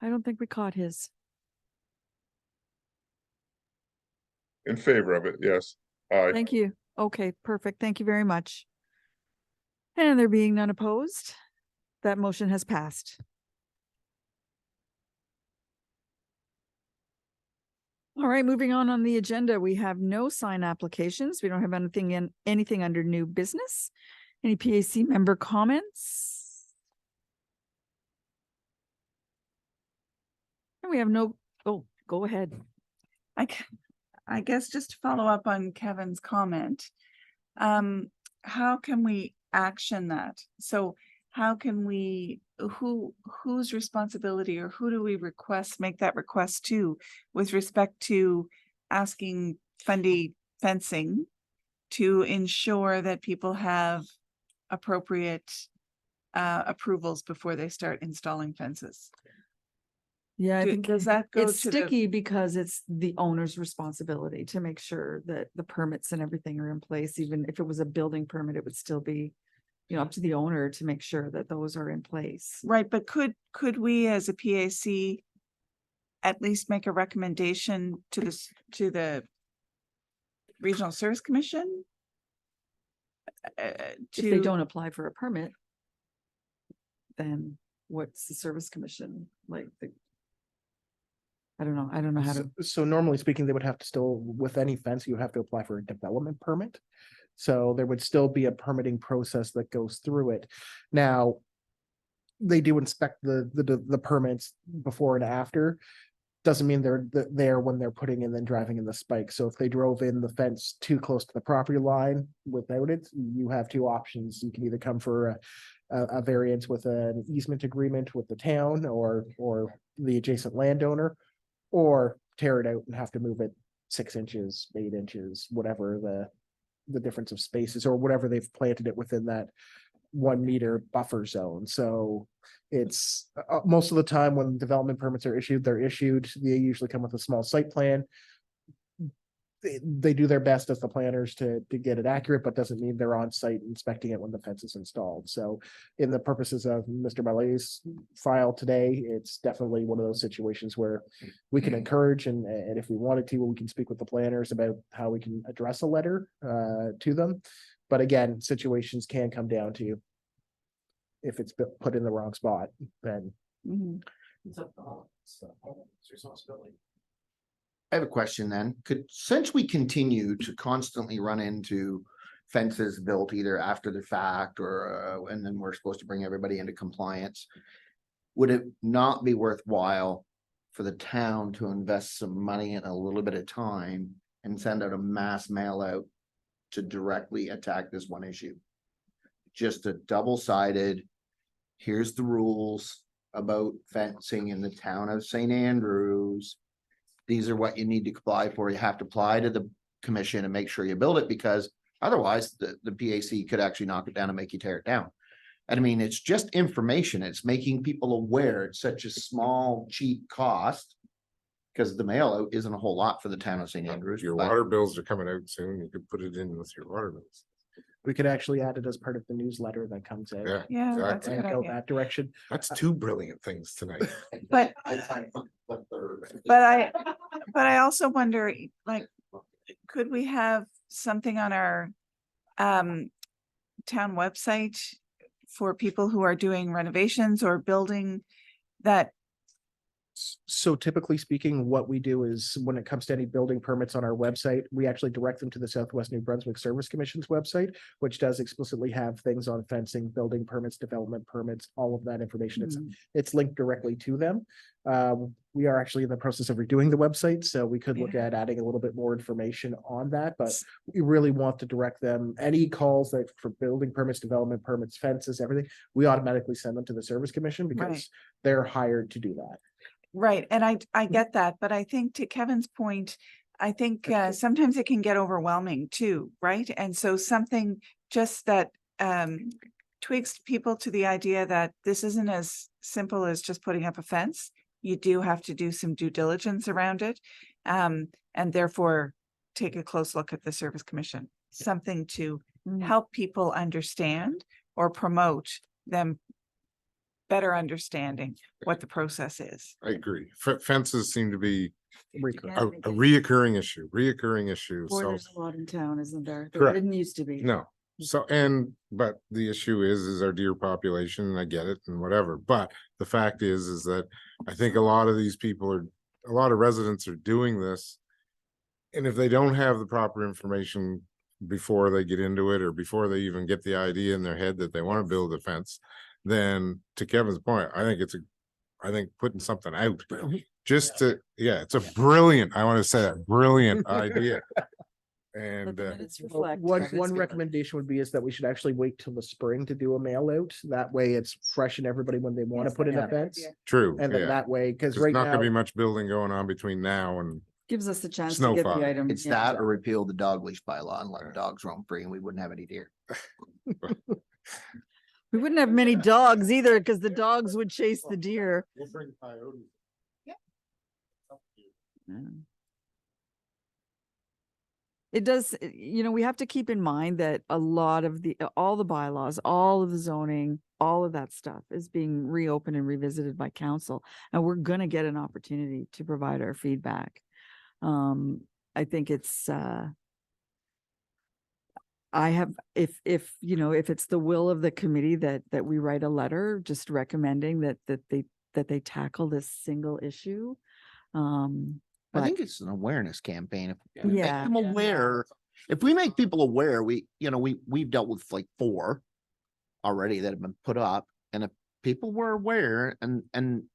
I don't think we caught his. In favor of it, yes. Aye. Thank you. Okay, perfect. Thank you very much. And there being none opposed, that motion has passed. All right, moving on the agenda, we have no sign applications. We don't have anything under new business. Any PAC member comments? And we have no, oh, go ahead. I guess just to follow up on Kevin's comment, how can we action that? So how can we, whose responsibility or who do we make that request to with respect to asking Fundy Fencing to ensure that people have appropriate approvals before they start installing fences? Yeah, I think Does that go it's to the, sticky because it's the owner's responsibility to make sure that the permits and everything are in place. Even if it was a building permit, it would still be, up to the owner to make sure that those are in place. right, but could we as a PAC at least make a recommendation to the Regional Service Commission? If they don't apply for a permit, then what's the service commission like? I don't know how to. So normally speaking, they would have to still, with any fence, you have to apply for a development permit. So there would still be a permitting process that goes through it. Now, they do inspect the permits before and after. Doesn't mean they're there when they're putting in and driving in the spike. So if they drove in the fence too close to the property line without it, you have two options. You can either come for a variance with an easement agreement with the town or the adjacent landowner, or tear it out and have to move it 6 inches, 8 inches, whatever the difference of spaces, or whatever they've planted it within that 1 meter buffer zone. So it's most of the time when development permits are issued, they usually come with a small site plan. They do their best as the planners to get it accurate, but doesn't mean they're on site inspecting it when the fence is installed. So in the purposes of Mr. Mallet's file today, it's definitely one of those situations where we can encourage and if we wanted to, we can speak with the planners about how we can address a letter to them. But again, situations can come down to if it's put in the wrong spot, then Mm-hmm. it's responsibility. I have a question then. Since we continue to constantly run into fences built either after the fact or and then we're supposed to bring everybody into compliance, would it not be worthwhile for the town to invest some money and a little bit of time and send out a mass mail out to directly attack this one issue? Just a double-sided, here's the rules about fencing in the town of St. Andrews. These are what you need to apply for. You have to apply to the commission and make sure you build it, because otherwise the PAC could actually knock it down and make you tear it down. And I mean, it's just information. It's making people aware. It's such a small, cheap cost because the mail out isn't a whole lot for the town of St. Andrews. Your but water bills are coming out soon. You could put it in with your water bills. We could actually add it as part of the newsletter that comes out. Yeah, Yeah, that's a And good go idea. that direction. that's two brilliant things tonight. But I also wonder, like, could we have something on our town website for people who are doing renovations or building that? So typically speaking, what we do is when it comes to any building permits on our website, we actually direct them to the Southwest New Brunswick Service Commission's website, which does explicitly have things on fencing, building permits, development permits, all of that information. It's linked directly to them. We are actually in the process of redoing the website, so we could look at adding a little bit more information on that, but we really want to direct them, any calls that for building permits, development permits, fences, everything, we automatically send them to the Service Commission because they're hired to do that. Right, and I get that, but I think to Kevin's point, I think sometimes it can get overwhelming too, right? And so something just that twigs people to the idea that this isn't as simple as just putting up a fence. You do have to do some due diligence around it, and therefore take a close look at the Service Commission. Something to help people understand or promote them better understanding what the process is. I agree. Fences seem to be a Recurring. reoccurring issue. Boy, So there's a lot in town, isn't there? There Correct. didn't used to be. no. So, but the issue is our deer population, and I get it and whatever. But the fact is that I think a lot of these people a lot of residents are doing this. And if they don't have the proper information before they get into it, or before they even get the idea in their head that they want to build a fence, then to Kevin's point, I think putting something out just to, it's a brilliant, I want to say that, brilliant idea. And One recommendation would be is that we should actually wait till the spring to do a mail out. That way it's fresh in everybody when they want to put in a fence. true, And then that way, because there's right not gonna be now, much building going on between now and Gives us a chance to get Snowfall. the item. It's that or repeal the dog leash bylaw and let dogs roam free and we wouldn't have any deer. We wouldn't have many dogs either, because the dogs would chase the deer. we'll bring coyotes. It does, we have to keep in mind that a lot of all the bylaws, all of the zoning, all of that stuff is being reopened and revisited by council, and we're gonna get an opportunity to provide our feedback. I think it's, if it's the will of the committee that we write a letter just recommending that they tackle this single issue. I think it's an awareness campaign. If we make Yeah. them aware, if we make people aware, we've dealt with like 4 already that have been put up. And if people were aware and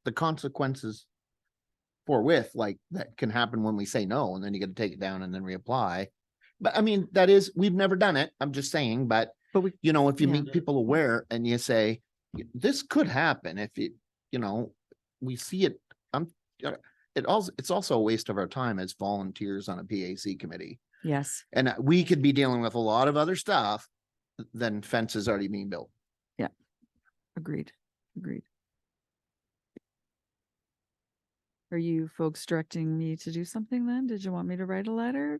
the consequences forthwith, like that can happen when we say no, and then you got to take it down and then reapply. But I mean, we've never done it. I'm just saying, but if you make people aware and you say, this could happen if we see it. It's also a waste of our time as volunteers on a PAC committee. Yes. And we could be dealing with a lot of other stuff than fences already being built. Yeah. Agreed. Are you folks directing me to do something then? Did you want me to write a letter?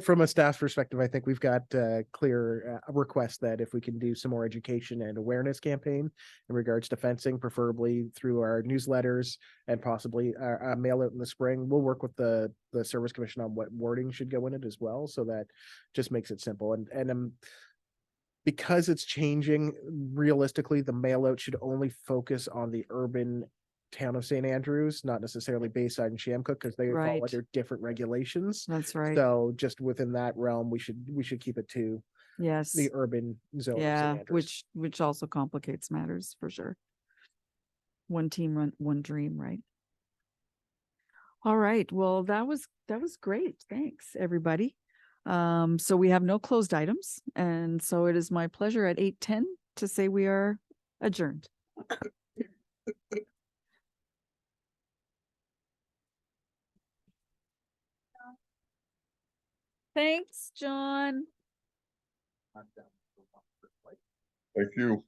From a staff perspective, I think we've got clear request that if we can do some more education and awareness campaign in regards to fencing, preferably through our newsletters and possibly a mail out in the spring. We'll work with the Service Commission on what wording should go in it as well, so that just makes it simple. And because it's changing, realistically, the mail out should only focus on the urban town of St. Andrews, not necessarily Bayside and Shamcook, because they fall under different regulations. That's right. So just within that realm, we should keep it to the urban zone. Yeah, which also complicates matters for sure. One team, one dream, right? All right. Well, that was great. Thanks, everybody. So we have no closed items, and so it is my pleasure at 8:10 to say we are adjourned. Thanks, John. Thank you.